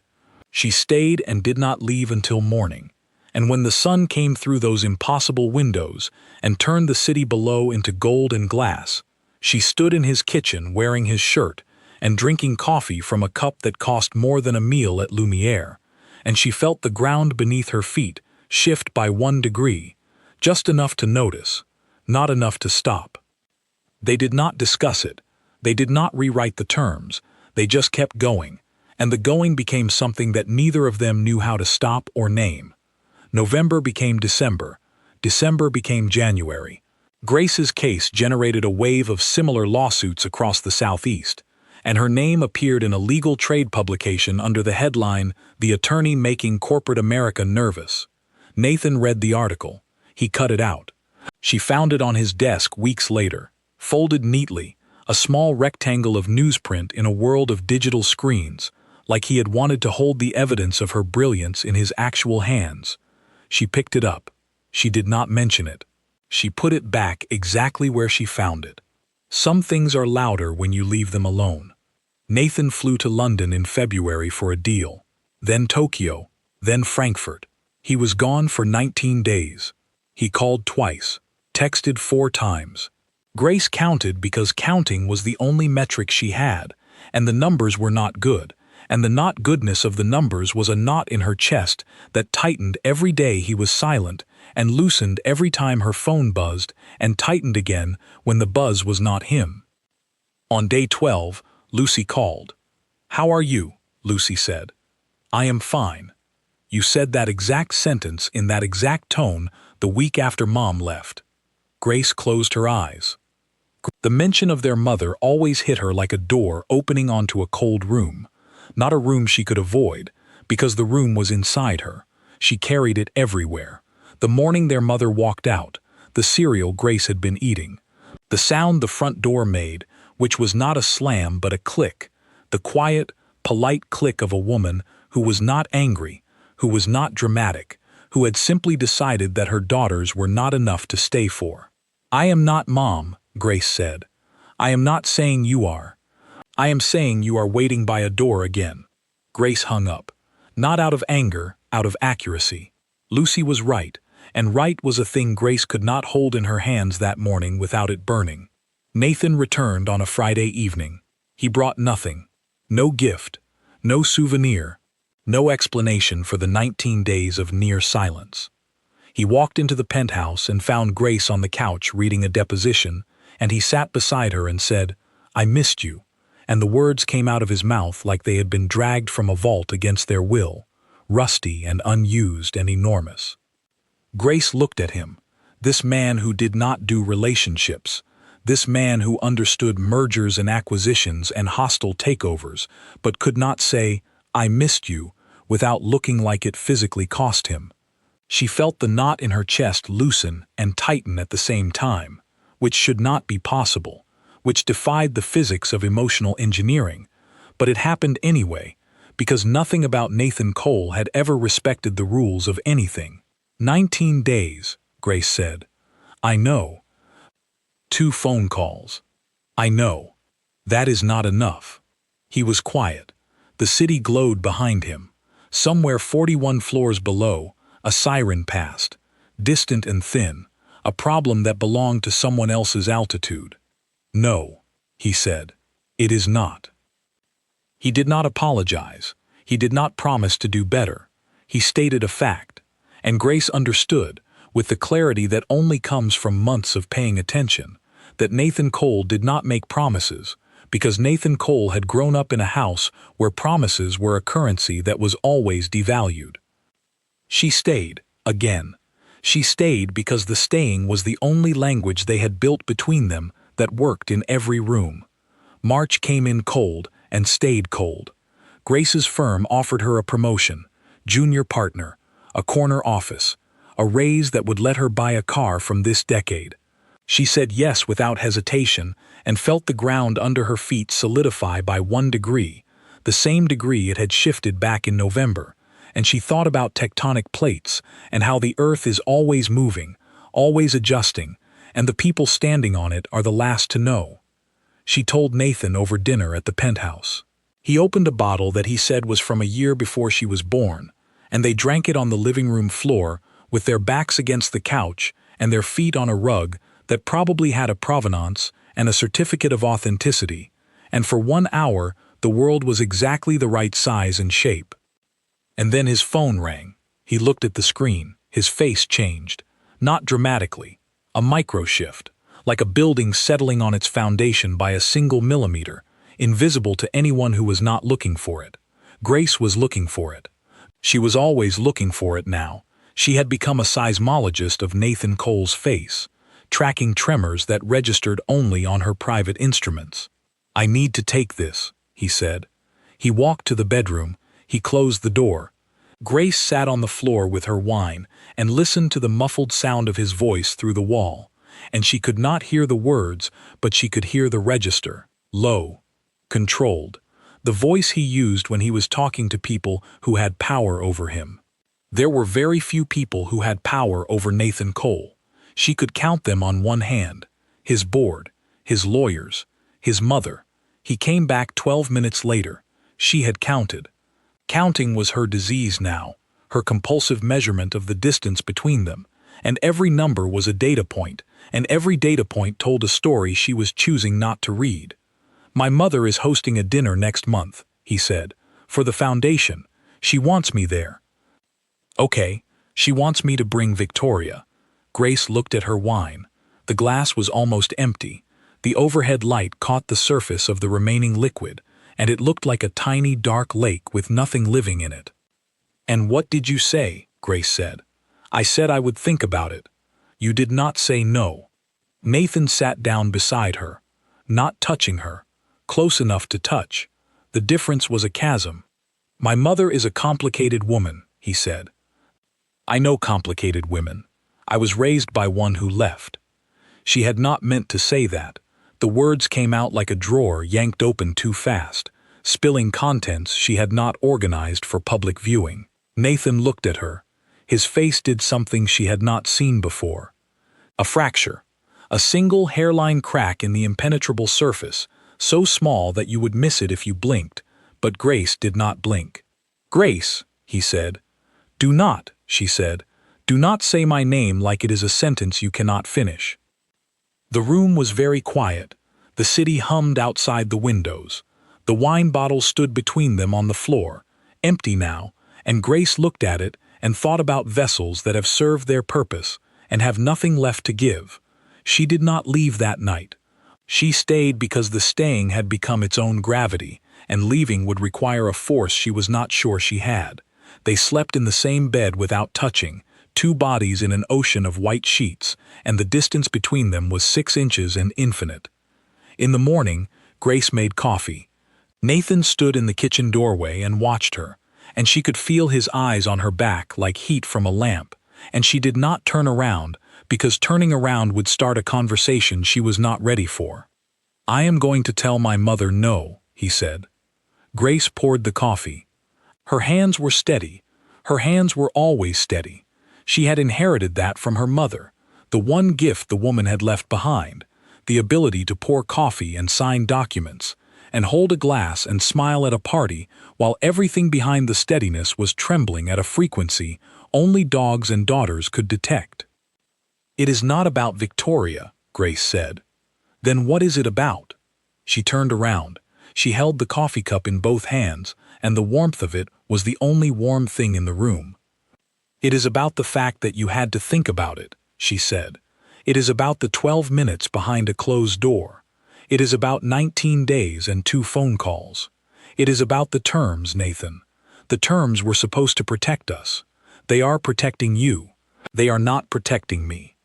She stayed and did not leave until morning. And when the sun came through those impossible windows and turned the city below into gold and glass, she stood in his kitchen wearing his shirt and drinking coffee from a cup that cost more than a meal at Lumiere, and she felt the ground beneath her feet shift by 1 degree, just enough to notice, not enough to stop. They did not discuss it. They did not rewrite the terms. They just kept going, and the going became something that neither of them knew how to stop or name. November became December. December became January. Grace's case generated a wave of similar lawsuits across the Southeast, and her name appeared in a legal trade publication under the headline, "The Attorney Making Corporate America Nervous." Nathan read the article. He cut it out. She found it on his desk weeks later, folded neatly, a small rectangle of newsprint in a world of digital screens, like he had wanted to hold the evidence of her brilliance in his actual hands. She picked it up. She did not mention it. She put it back exactly where she found it. Some things are louder when you leave them alone. Nathan flew to London in February for a deal, then Tokyo, then Frankfurt. He was gone for 19 days. He called twice, texted 4 times. Grace counted because counting was the only metric she had, and the numbers were not good, and the not goodness of the numbers was a knot in her chest that tightened every day he was silent and loosened every time her phone buzzed and tightened again when the buzz was not him. On day 12, Lucy called. "How are you?" Lucy said. "I am fine." You said that exact sentence in that exact tone the week after Mom left. Grace closed her eyes. The mention of their mother always hit her like a door opening onto a cold room. Not a room she could avoid, because the room was inside her. She carried it everywhere. The morning their mother walked out, the cereal Grace had been eating, the sound the front door made, which was not a slam but a click, the quiet, polite click of a woman who was not angry, who was not dramatic, who had simply decided that her daughters were not enough to stay for. "I am not Mom," Grace said. "I am not saying you are. I am saying you are waiting by a door again." Grace hung up. Not out of anger, out of accuracy. Lucy was right, and right was a thing Grace could not hold in her hands that morning without it burning. Nathan returned on a Friday evening. He brought nothing. No gift. No souvenir. No explanation for the 19 days of near silence. He walked into the penthouse and found Grace on the couch reading a deposition, and he sat beside her and said, "I missed you," and the words came out of his mouth like they had been dragged from a vault against their will, rusty and unused and enormous. Grace looked at him, this man who did not do relationships, this man who understood mergers and acquisitions and hostile takeovers, but could not say, "I missed you," without looking like it physically cost him. She felt the knot in her chest loosen and tighten at the same time, which should not be possible, which defied the physics of emotional engineering, but it happened anyway, because nothing about Nathan Cole had ever respected the rules of anything. 19 days, Grace said. "I know." 2 phone calls. "I know. That is not enough." He was quiet. The city glowed behind him. Somewhere 41 floors below, a siren passed, distant and thin, a problem that belonged to someone else's altitude. "No," he said. "It is not." He did not apologize. He did not promise to do better. He stated a fact, and Grace understood, with the clarity that only comes from months of paying attention, that Nathan Cole did not make promises, because Nathan Cole had grown up in a house where promises were a currency that was always devalued. She stayed, again. She stayed because the staying was the only language they had built between them that worked in every room. March came in cold and stayed cold. Grace's firm offered her a promotion, junior partner, a corner office, a raise that would let her buy a car from this decade. She said yes without hesitation and felt the ground under her feet solidify by 1 degree, the same degree it had shifted back in November, and she thought about tectonic plates and how the earth is always moving, always adjusting, and the people standing on it are the last to know. She told Nathan over dinner at the penthouse. He opened a bottle that he said was from a year before she was born, and they drank it on the living room floor with their backs against the couch and their feet on a rug that probably had a provenance and a certificate of authenticity, and for 1 hour the world was exactly the right size and shape. And then his phone rang. He looked at the screen. His face changed. Not dramatically. A micro-shift, like a building settling on its foundation by a single millimeter, invisible to anyone who was not looking for it. Grace was looking for it. She was always looking for it now. She had become a seismologist of Nathan Cole's face, tracking tremors that registered only on her private instruments. "I need to take this," he said. He walked to the bedroom. He closed the door. Grace sat on the floor with her wine and listened to the muffled sound of his voice through the wall, and she could not hear the words, but she could hear the register. Low. Controlled. The voice he used when he was talking to people who had power over him. There were very few people who had power over Nathan Cole. She could count them on one hand. His board, his lawyers, his mother. He came back 12 minutes later. She had counted. Counting was her disease now, her compulsive measurement of the distance between them, and every number was a data point, and every data point told a story she was choosing not to read. "My mother is hosting a dinner next month," he said, "for the foundation. She wants me there." "Okay, she wants me to bring Victoria." Grace looked at her wine. The glass was almost empty. The overhead light caught the surface of the remaining liquid, and it looked like a tiny dark lake with nothing living in it. "And what did you say?" Grace said. "I said I would think about it." "You did not say no." Nathan sat down beside her, not touching her, close enough to touch. The difference was a chasm. "My mother is a complicated woman," he said. "I know complicated women. I was raised by one who left." She had not meant to say that. The words came out like a drawer yanked open too fast, spilling contents she had not organized for public viewing. Nathan looked at her. His face did something she had not seen before. A fracture. A single hairline crack in the impenetrable surface, so small that you would miss it if you blinked, but Grace did not blink. "Grace," he said. "Do not," she said. "Do not say my name like it is a sentence you cannot finish." The room was very quiet. The city hummed outside the windows. The wine bottle stood between them on the floor, empty now, and Grace looked at it and thought about vessels that have served their purpose and have nothing left to give. She did not leave that night. She stayed because the staying had become its own gravity, and leaving would require a force she was not sure she had. They slept in the same bed without touching, two bodies in an ocean of white sheets, and the distance between them was 6 inches and infinite. In the morning, Grace made coffee. Nathan stood in the kitchen doorway and watched her, and she could feel his eyes on her back like heat from a lamp, and she did not turn around, because turning around would start a conversation she was not ready for. "I am going to tell my mother no," he said. Grace poured the coffee. Her hands were steady. Her hands were always steady. She had inherited that from her mother, the one gift the woman had left behind, the ability to pour coffee and sign documents, and hold a glass and smile at a party while everything behind the steadiness was trembling at a frequency only dogs and daughters could detect. "It is not about Victoria," Grace said. "Then what is it about?" She turned around. She held the coffee cup in both hands, and the warmth of it was the only warm thing in the room. "It is about the fact that you had to think about it," she said. "It is about the 12 minutes behind a closed door. It is about 19 days and 2 phone calls. It is about the terms, Nathan. The terms were supposed to protect us. They are protecting you. They are not protecting me."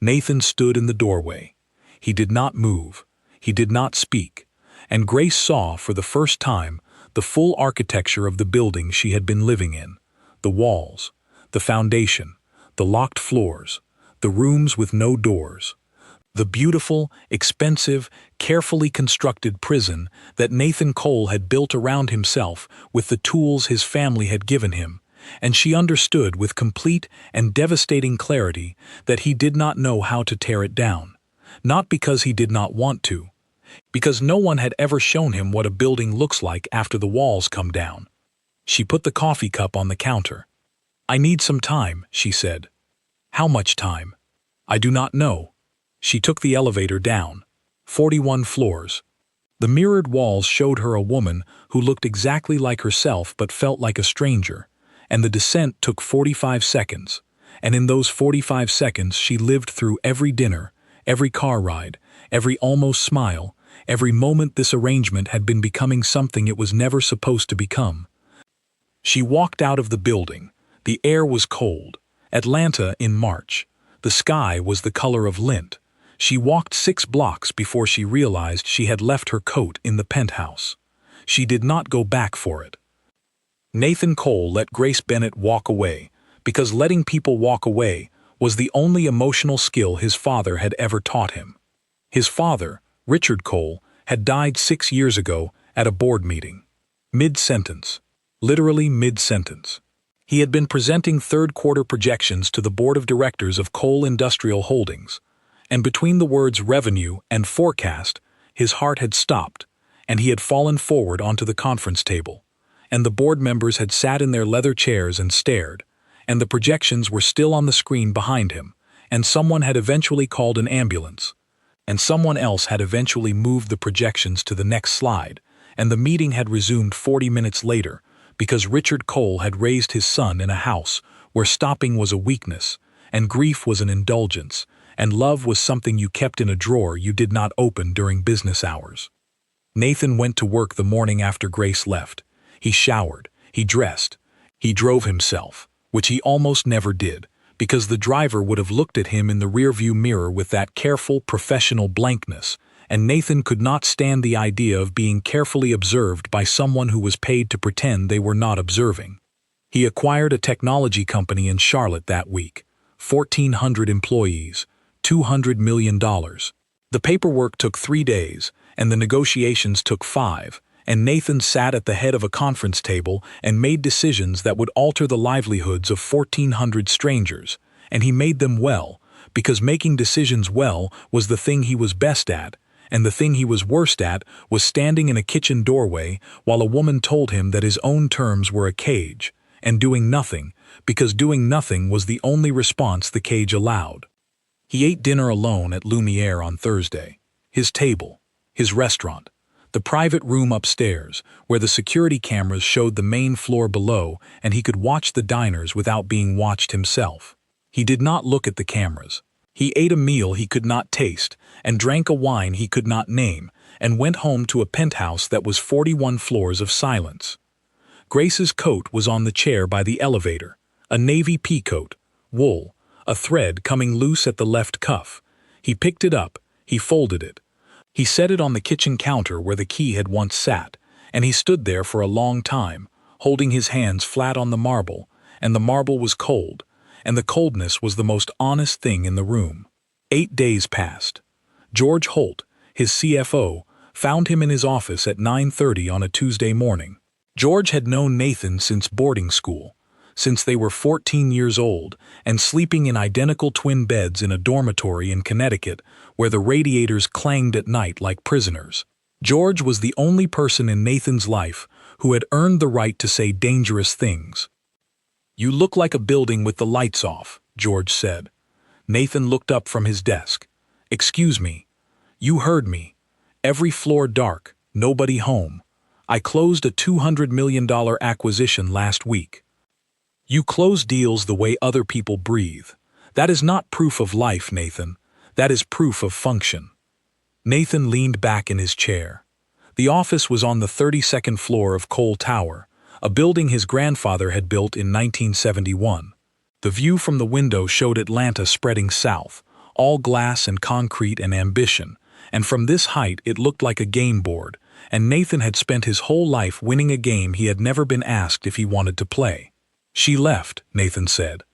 Nathan stood in the doorway. He did not move. He did not speak. And Grace saw, for the first time, the full architecture of the building she had been living in. The walls, the foundation, the locked floors, the rooms with no doors. The beautiful, expensive, carefully constructed prison that Nathan Cole had built around himself with the tools his family had given him, and she understood with complete and devastating clarity that he did not know how to tear it down. Not because he did not want to, because no one had ever shown him what a building looks like after the walls come down. She put the coffee cup on the counter. "I need some time," she said. "How much time?" "I do not know." She took the elevator down. 41 floors. The mirrored walls showed her a woman who looked exactly like herself but felt like a stranger, and the descent took 45 seconds, and in those 45 seconds she lived through every dinner, every car ride, every almost smile, every moment this arrangement had been becoming something it was never supposed to become. She walked out of the building. The air was cold. Atlanta in March. The sky was the color of lint. She walked 6 blocks before she realized she had left her coat in the penthouse. She did not go back for it. Nathan Cole let Grace Bennett walk away, because letting people walk away was the only emotional skill his father had ever taught him. His father, Richard Cole, had died 6 years ago at a board meeting. Mid-sentence. Literally mid-sentence. He had been presenting third-quarter projections to the board of directors of Cole Industrial Holdings, and between the words revenue and forecast, his heart had stopped, and he had fallen forward onto the conference table, and the board members had sat in their leather chairs and stared, and the projections were still on the screen behind him, and someone had eventually called an ambulance, and someone else had eventually moved the projections to the next slide, and the meeting had resumed 40 minutes later, because Richard Cole had raised his son in a house where stopping was a weakness, and grief was an indulgence, and love was something you kept in a drawer you did not open during business hours. Nathan went to work the morning after Grace left. He showered, he dressed, he drove himself, which he almost never did, because the driver would have looked at him in the rearview mirror with that careful, professional blankness, and Nathan could not stand the idea of being carefully observed by someone who was paid to pretend they were not observing. He acquired a technology company in Charlotte that week, 1,400 employees, $200 million. The paperwork took 3 days, and the negotiations took 5, and Nathan sat at the head of a conference table and made decisions that would alter the livelihoods of 1,400 strangers, and he made them well, because making decisions well was the thing he was best at, and the thing he was worst at was standing in a kitchen doorway while a woman told him that his own terms were a cage, and doing nothing, because doing nothing was the only response the cage allowed. He ate dinner alone at Lumiere on Thursday. His table, his restaurant, the private room upstairs, where the security cameras showed the main floor below and he could watch the diners without being watched himself. He did not look at the cameras. He ate a meal he could not taste and drank a wine he could not name and went home to a penthouse that was 41 floors of silence. Grace's coat was on the chair by the elevator, a navy pea coat, wool, a thread coming loose at the left cuff. He picked it up, he folded it. He set it on the kitchen counter where the key had once sat, and he stood there for a long time, holding his hands flat on the marble, and the marble was cold, and the coldness was the most honest thing in the room. 8 days passed. George Holt, his CFO, found him in his office at 9:30 on a Tuesday morning. George had known Nathan since boarding school, since they were 14 years old and sleeping in identical twin beds in a dormitory in Connecticut where the radiators clanged at night like prisoners. George was the only person in Nathan's life who had earned the right to say dangerous things. "You look like a building with the lights off," George said. Nathan looked up from his desk. "Excuse me. You heard me. Every floor dark, nobody home. I closed a $200 million acquisition last week." You close deals the way other people breathe. That is not proof of life, Nathan. That is proof of function. Nathan leaned back in his chair. The office was on the 32nd floor of Cole Tower, a building his grandfather had built in 1971. The view from the window showed Atlanta spreading south, all glass and concrete and ambition, and from this height it looked like a game board, and Nathan had spent his whole life winning a game he had never been asked if he wanted to play. "She left," Nathan said.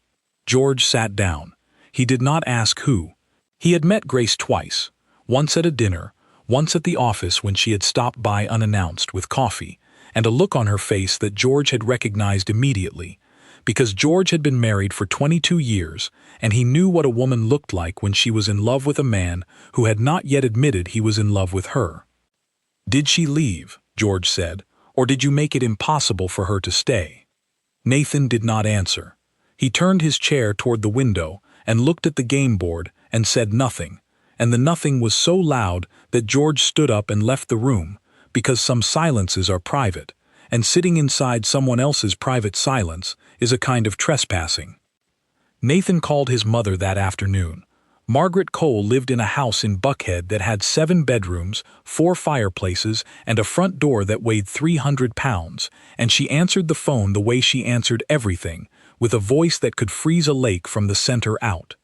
George sat down. He did not ask who. He had met Grace twice, once at a dinner, once at the office when she had stopped by unannounced with coffee, and a look on her face that George had recognized immediately, because George had been married for 22 years, and he knew what a woman looked like when she was in love with a man who had not yet admitted he was in love with her. "Did she leave?" George said, "or did you make it impossible for her to stay?" Nathan did not answer. He turned his chair toward the window and looked at the game board and said nothing, and the nothing was so loud that George stood up and left the room, because some silences are private, and sitting inside someone else's private silence is a kind of trespassing. Nathan called his mother that afternoon. Margaret Cole lived in a house in Buckhead that had 7 bedrooms, 4 fireplaces, and a front door that weighed 300 pounds, and she answered the phone the way she answered everything, with a voice that could freeze a lake from the center out.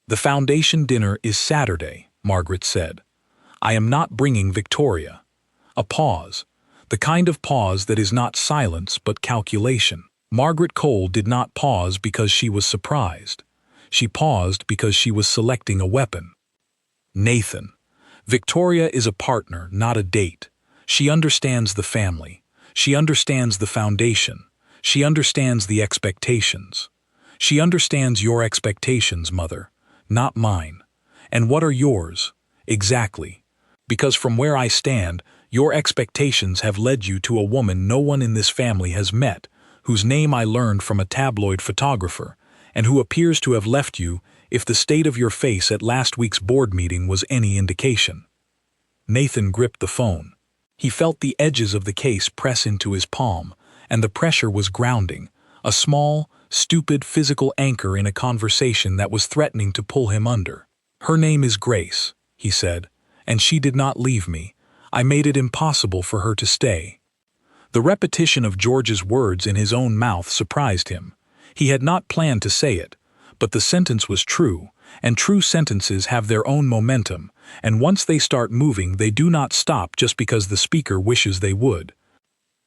"The foundation dinner is Saturday," Margaret said. "I am not bringing Victoria." A pause. The kind of pause that is not silence but calculation. Margaret Cole did not pause because she was surprised. She paused because she was selecting a weapon. "Nathan, Victoria is a partner, not a date. She understands the family. She understands the foundation. She understands the expectations. She understands your expectations, mother, not mine. And what are yours? Exactly. Because from where I stand, your expectations have led you to a woman no one in this family has met, whose name I learned from a tabloid photographer, and who appears to have left you, if the state of your face at last week's board meeting was any indication." Nathan gripped the phone. He felt the edges of the case press into his palm, and the pressure was grounding, a small, stupid physical anchor in a conversation that was threatening to pull him under. "Her name is Grace," he said, "and she did not leave me. I made it impossible for her to stay." The repetition of George's words in his own mouth surprised him. He had not planned to say it, but the sentence was true, and true sentences have their own momentum, and once they start moving they do not stop just because the speaker wishes they would.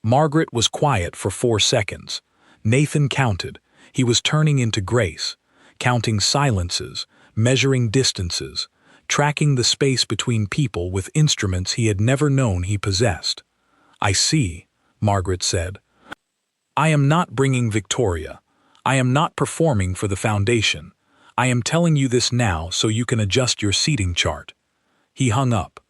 Margaret was quiet for 4 seconds. Nathan counted. He was turning into Grace, counting silences, measuring distances, tracking the space between people with instruments he had never known he possessed. "I see," Margaret said. "I am not bringing Victoria. I am not performing for the foundation. I am telling you this now so you can adjust your seating chart." He hung up.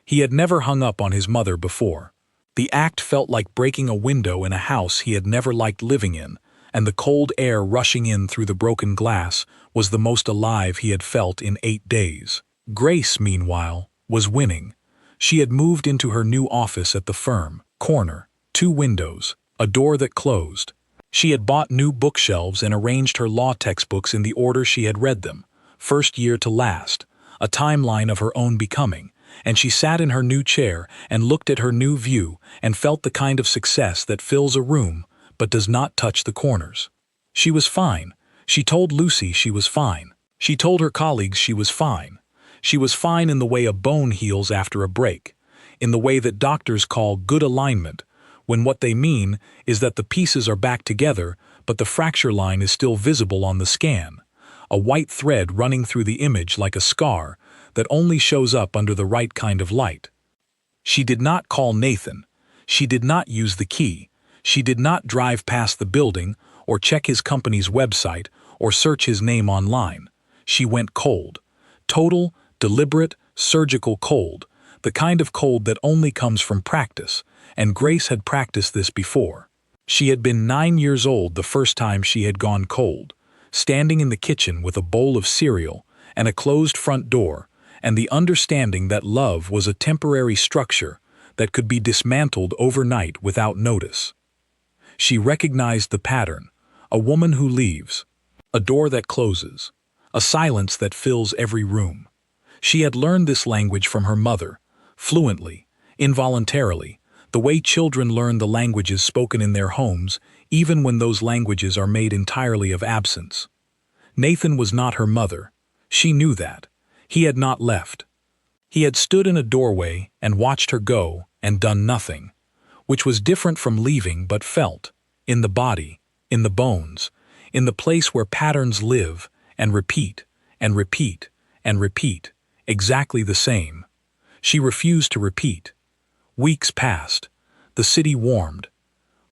He had never hung up on his mother before. The act felt like breaking a window in a house he had never liked living in, and the cold air rushing in through the broken glass was the most alive he had felt in 8 days. Grace, meanwhile, was winning. She had moved into her new office at the firm. Corner, 2 windows, a door that closed. She had bought new bookshelves and arranged her law textbooks in the order she had read them, first year to last, a timeline of her own becoming, and she sat in her new chair and looked at her new view and felt the kind of success that fills a room but does not touch the corners. She was fine. She told Lucy she was fine. She told her colleagues she was fine. She was fine in the way a bone heals after a break, in the way that doctors call good alignment, when what they mean is that the pieces are back together but the fracture line is still visible on the scan, a white thread running through the image like a scar that only shows up under the right kind of light. She did not call Nathan. She did not use the key. She did not drive past the building or check his company's website or search his name online. She went cold. Total, deliberate, surgical cold, the kind of cold that only comes from practice, and Grace had practiced this before. She had been 9 years old the first time she had gone cold, standing in the kitchen with a bowl of cereal and a closed front door, and the understanding that love was a temporary structure that could be dismantled overnight without notice. She recognized the pattern, a woman who leaves, a door that closes, a silence that fills every room. She had learned this language from her mother, fluently, involuntarily, the way children learn the languages spoken in their homes, even when those languages are made entirely of absence. Nathan was not her mother. She knew that. He had not left. He had stood in a doorway and watched her go and done nothing, which was different from leaving but felt, in the body, in the bones, in the place where patterns live and repeat and repeat and repeat, exactly the same. She refused to repeat. Weeks passed. The city warmed.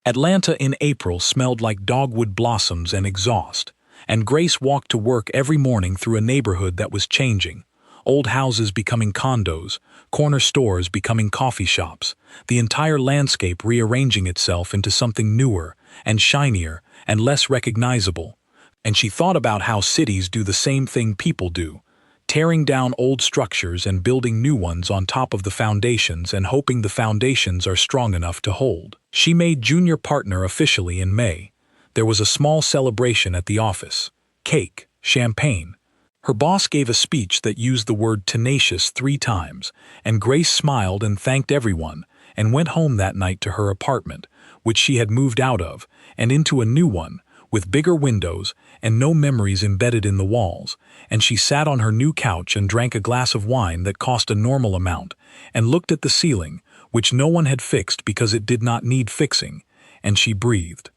Atlanta in April smelled like dogwood blossoms and exhaust, and Grace walked to work every morning through a neighborhood that was changing. Old houses becoming condos, corner stores becoming coffee shops, the entire landscape rearranging itself into something newer and shinier and less recognizable. And she thought about how cities do the same thing people do, tearing down old structures and building new ones on top of the foundations and hoping the foundations are strong enough to hold. She made junior partner officially in May. There was a small celebration at the office. Cake, champagne. Her boss gave a speech that used the word tenacious 3 times, and Grace smiled and thanked everyone, and went home that night to her apartment, which she had moved out of, and into a new one, with bigger windows and no memories embedded in the walls, and she sat on her new couch and drank a glass of wine that cost a normal amount, and looked at the ceiling, which no one had fixed because it did not need fixing, and she breathed.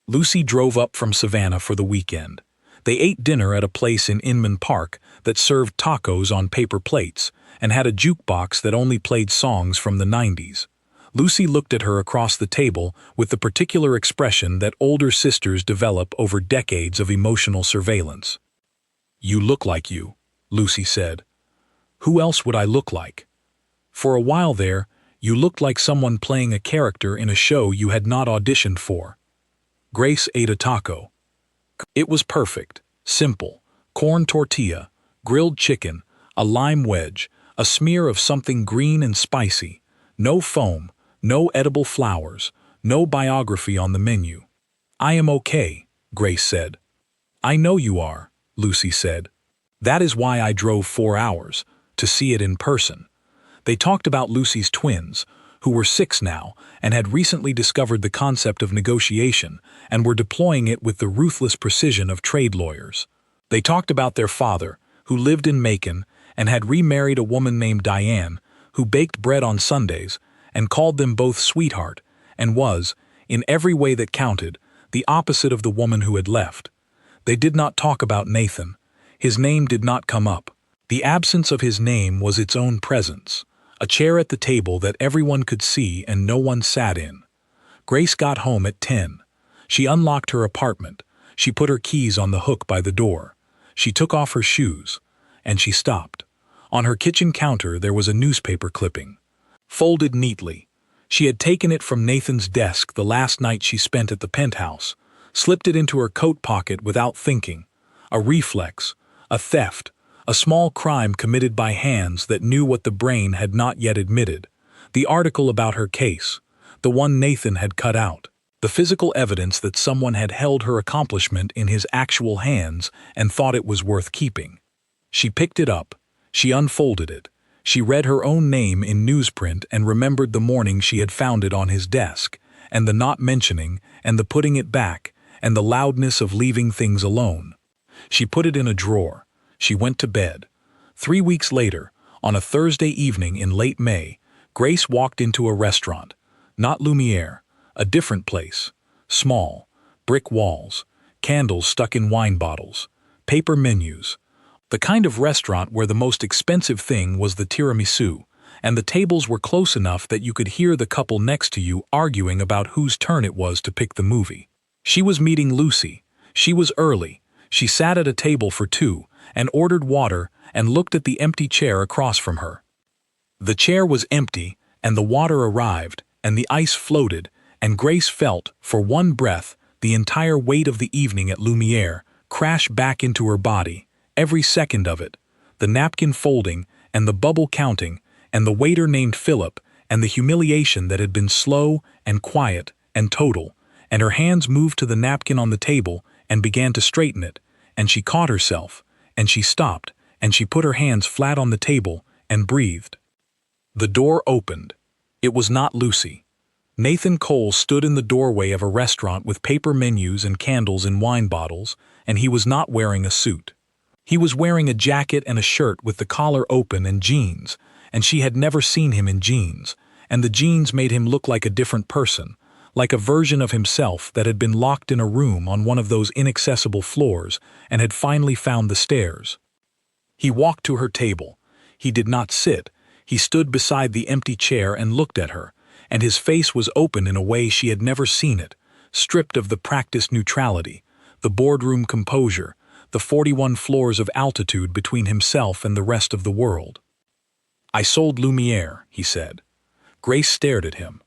Lucy drove up from Savannah for the weekend. They ate dinner at a place in Inman Park that served tacos on paper plates and had a jukebox that only played songs from the 90s. Lucy looked at her across the table with the particular expression that older sisters develop over decades of emotional surveillance. "You look like you," Lucy said. "Who else would I look like? For a while there, you looked like someone playing a character in a show you had not auditioned for." Grace ate a taco. It was perfect, simple, corn tortilla, grilled chicken, a lime wedge, a smear of something green and spicy, no foam, no edible flowers, no biography on the menu. "I am okay," Grace said. "I know you are," Lucy said. "That is why I drove 4 hours, to see it in person." They talked about Lucy's twins, who were 6 now and had recently discovered the concept of negotiation and were deploying it with the ruthless precision of trade lawyers. They talked about their father, who lived in Macon and had remarried a woman named Diane, who baked bread on Sundays, and called them both sweetheart, and was, in every way that counted, the opposite of the woman who had left. They did not talk about Nathan. His name did not come up. The absence of his name was its own presence, a chair at the table that everyone could see and no one sat in. Grace got home at 10. She unlocked her apartment. She put her keys on the hook by the door. She took off her shoes, and she stopped. On her kitchen counter there was a newspaper clipping, folded neatly. She had taken it from Nathan's desk the last night she spent at the penthouse, slipped it into her coat pocket without thinking. A reflex, a theft, a small crime committed by hands that knew what the brain had not yet admitted. The article about her case, the one Nathan had cut out. The physical evidence that someone had held her accomplishment in his actual hands and thought it was worth keeping. She picked it up. She unfolded it. She read her own name in newsprint and remembered the morning she had found it on his desk, and the not mentioning, and the putting it back, and the loudness of leaving things alone. She put it in a drawer. She went to bed. 3 weeks later, on a Thursday evening in late May, Grace walked into a restaurant. Not Lumiere, a different place. Small, brick walls, candles stuck in wine bottles, paper menus. The kind of restaurant where the most expensive thing was the tiramisu, and the tables were close enough that you could hear the couple next to you arguing about whose turn it was to pick the movie. She was meeting Lucy. She was early. She sat at a table for 2 and ordered water and looked at the empty chair across from her. The chair was empty, and the water arrived, and the ice floated, and Grace felt, for one breath, the entire weight of the evening at Lumiere crash back into her body, every second of it, the napkin folding, and the bubble counting, and the waiter named Philip, and the humiliation that had been slow and quiet and total, and her hands moved to the napkin on the table and began to straighten it, and she caught herself, and she stopped, and she put her hands flat on the table and breathed. The door opened. It was not Lucy. Nathan Cole stood in the doorway of a restaurant with paper menus and candles in wine bottles, and he was not wearing a suit. He was wearing a jacket and a shirt with the collar open and jeans, and she had never seen him in jeans, and the jeans made him look like a different person, like a version of himself that had been locked in a room on one of those inaccessible floors and had finally found the stairs. He walked to her table. He did not sit. He stood beside the empty chair and looked at her, and his face was open in a way she had never seen it, stripped of the practiced neutrality, the boardroom composure, the 41 floors of altitude between himself and the rest of the world. "I sold Lumiere," he said. Grace stared at him.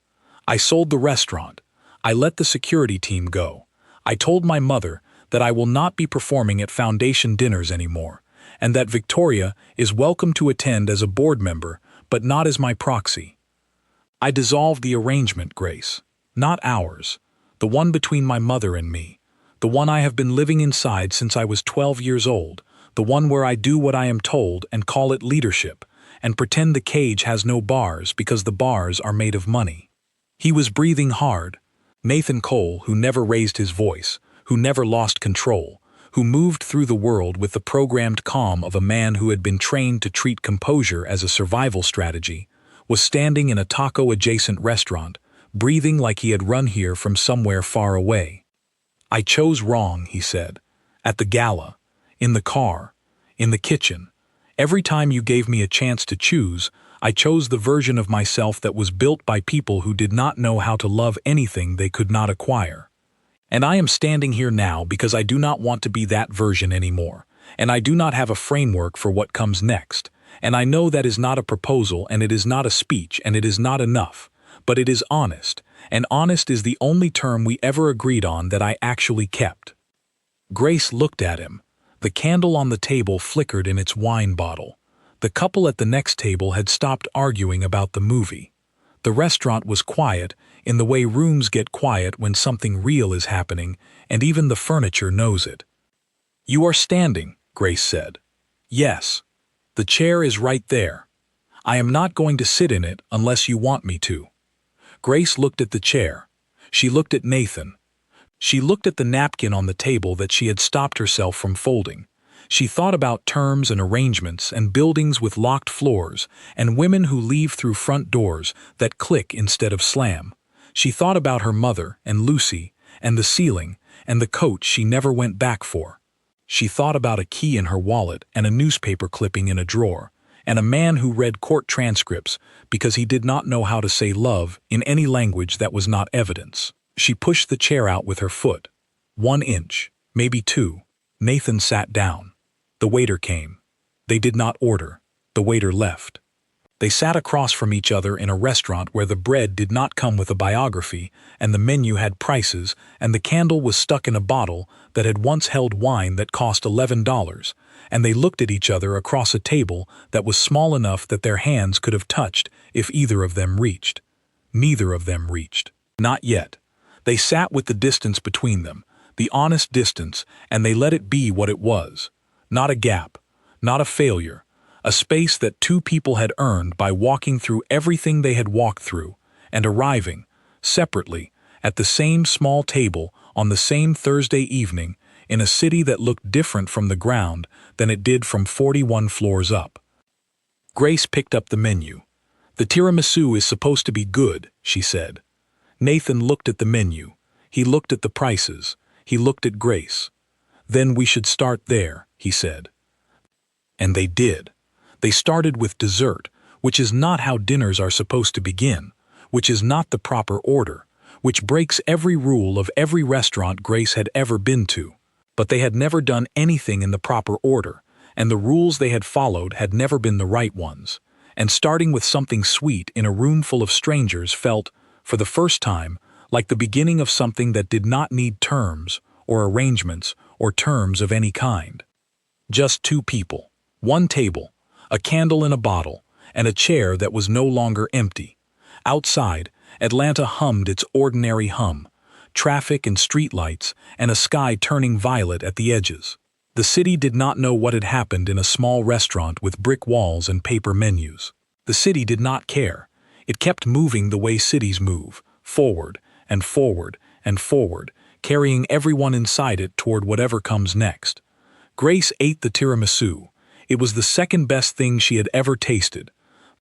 "I sold the restaurant. I let the security team go. I told my mother that I will not be performing at foundation dinners anymore, and that Victoria is welcome to attend as a board member, but not as my proxy. I dissolved the arrangement, Grace. Not ours. The one between my mother and me. The one I have been living inside since I was 12 years old. The one where I do what I am told and call it leadership, and pretend the cage has no bars because the bars are made of money." He was breathing hard. Nathan Cole, who never raised his voice, who never lost control, who moved through the world with the programmed calm of a man who had been trained to treat composure as a survival strategy, was standing in a taco-adjacent restaurant, breathing like he had run here from somewhere far away. "I chose wrong," he said. "At the gala, in the car, in the kitchen. Every time you gave me a chance to choose, I chose the version of myself that was built by people who did not know how to love anything they could not acquire. And I am standing here now because I do not want to be that version anymore, and I do not have a framework for what comes next, and I know that is not a proposal, and it is not a speech, and it is not enough, but it is honest, and honest is the only term we ever agreed on that I actually kept." Grace looked at him. The candle on the table flickered in its wine bottle. The couple at the next table had stopped arguing about the movie. The restaurant was quiet, in the way rooms get quiet when something real is happening, and even the furniture knows it. "You are standing," Grace said. "Yes. The chair is right there. I am not going to sit in it unless you want me to." Grace looked at the chair. She looked at Nathan. She looked at the napkin on the table that she had stopped herself from folding. She thought about terms and arrangements and buildings with locked floors and women who leave through front doors that click instead of slam. She thought about her mother and Lucy and the ceiling and the coat she never went back for. She thought about a key in her wallet and a newspaper clipping in a drawer, and a man who read court transcripts because he did not know how to say love in any language that was not evidence. She pushed the chair out with her foot. 1 inch, maybe 2. Nathan sat down. The waiter came. They did not order. The waiter left. They sat across from each other in a restaurant where the bread did not come with a biography, and the menu had prices, and the candle was stuck in a bottle that had once held wine that cost $11, and they looked at each other across a table that was small enough that their hands could have touched if either of them reached. Neither of them reached. Not yet. They sat with the distance between them, the honest distance, and they let it be what it was. Not a gap, not a failure, a space that two people had earned by walking through everything they had walked through, and arriving, separately, at the same small table on the same Thursday evening in a city that looked different from the ground than it did from 41 floors up. Grace picked up the menu. "The tiramisu is supposed to be good," she said. Nathan looked at the menu. He looked at the prices. He looked at Grace. "Then we should start there," he said. And they did. They started with dessert, which is not how dinners are supposed to begin, which is not the proper order, which breaks every rule of every restaurant Grace had ever been to. But they had never done anything in the proper order, and the rules they had followed had never been the right ones. And starting with something sweet in a room full of strangers felt, for the first time, like the beginning of something that did not need terms, or arrangements, or terms of any kind. Just two people, one table, a candle in a bottle, and a chair that was no longer empty. Outside, Atlanta hummed its ordinary hum, traffic and streetlights, and a sky turning violet at the edges. The city did not know what had happened in a small restaurant with brick walls and paper menus. The city did not care. It kept moving the way cities move, forward and forward and forward, carrying everyone inside it toward whatever comes next. Grace ate the tiramisu. It was the second best thing she had ever tasted.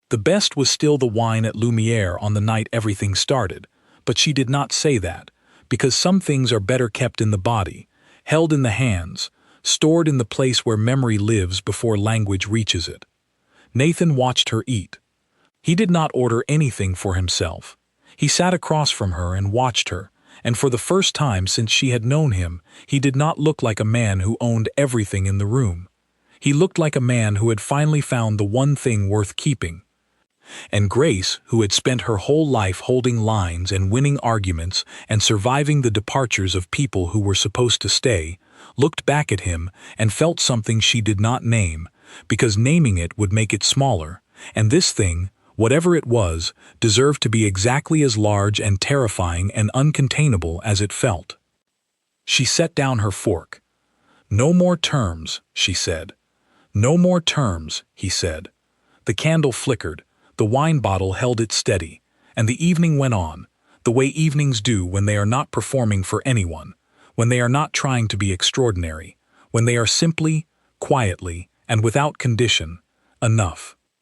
The best was still the wine at Lumiere on the night everything started, but she did not say that, because some things are better kept in the body, held in the hands, stored in the place where memory lives before language reaches it. Nathan watched her eat. He did not order anything for himself. He sat across from her and watched her, and for the first time since she had known him, he did not look like a man who owned everything in the room. He looked like a man who had finally found the one thing worth keeping. And Grace, who had spent her whole life holding lines and winning arguments and surviving the departures of people who were supposed to stay, looked back at him and felt something she did not name, because naming it would make it smaller, and this thing, whatever it was, deserved to be exactly as large and terrifying and uncontainable as it felt. She set down her fork. "No more terms," she said. "No more terms," he said. The candle flickered, the wine bottle held it steady, and the evening went on, the way evenings do when they are not performing for anyone, when they are not trying to be extraordinary, when they are simply, quietly, and without condition, enough.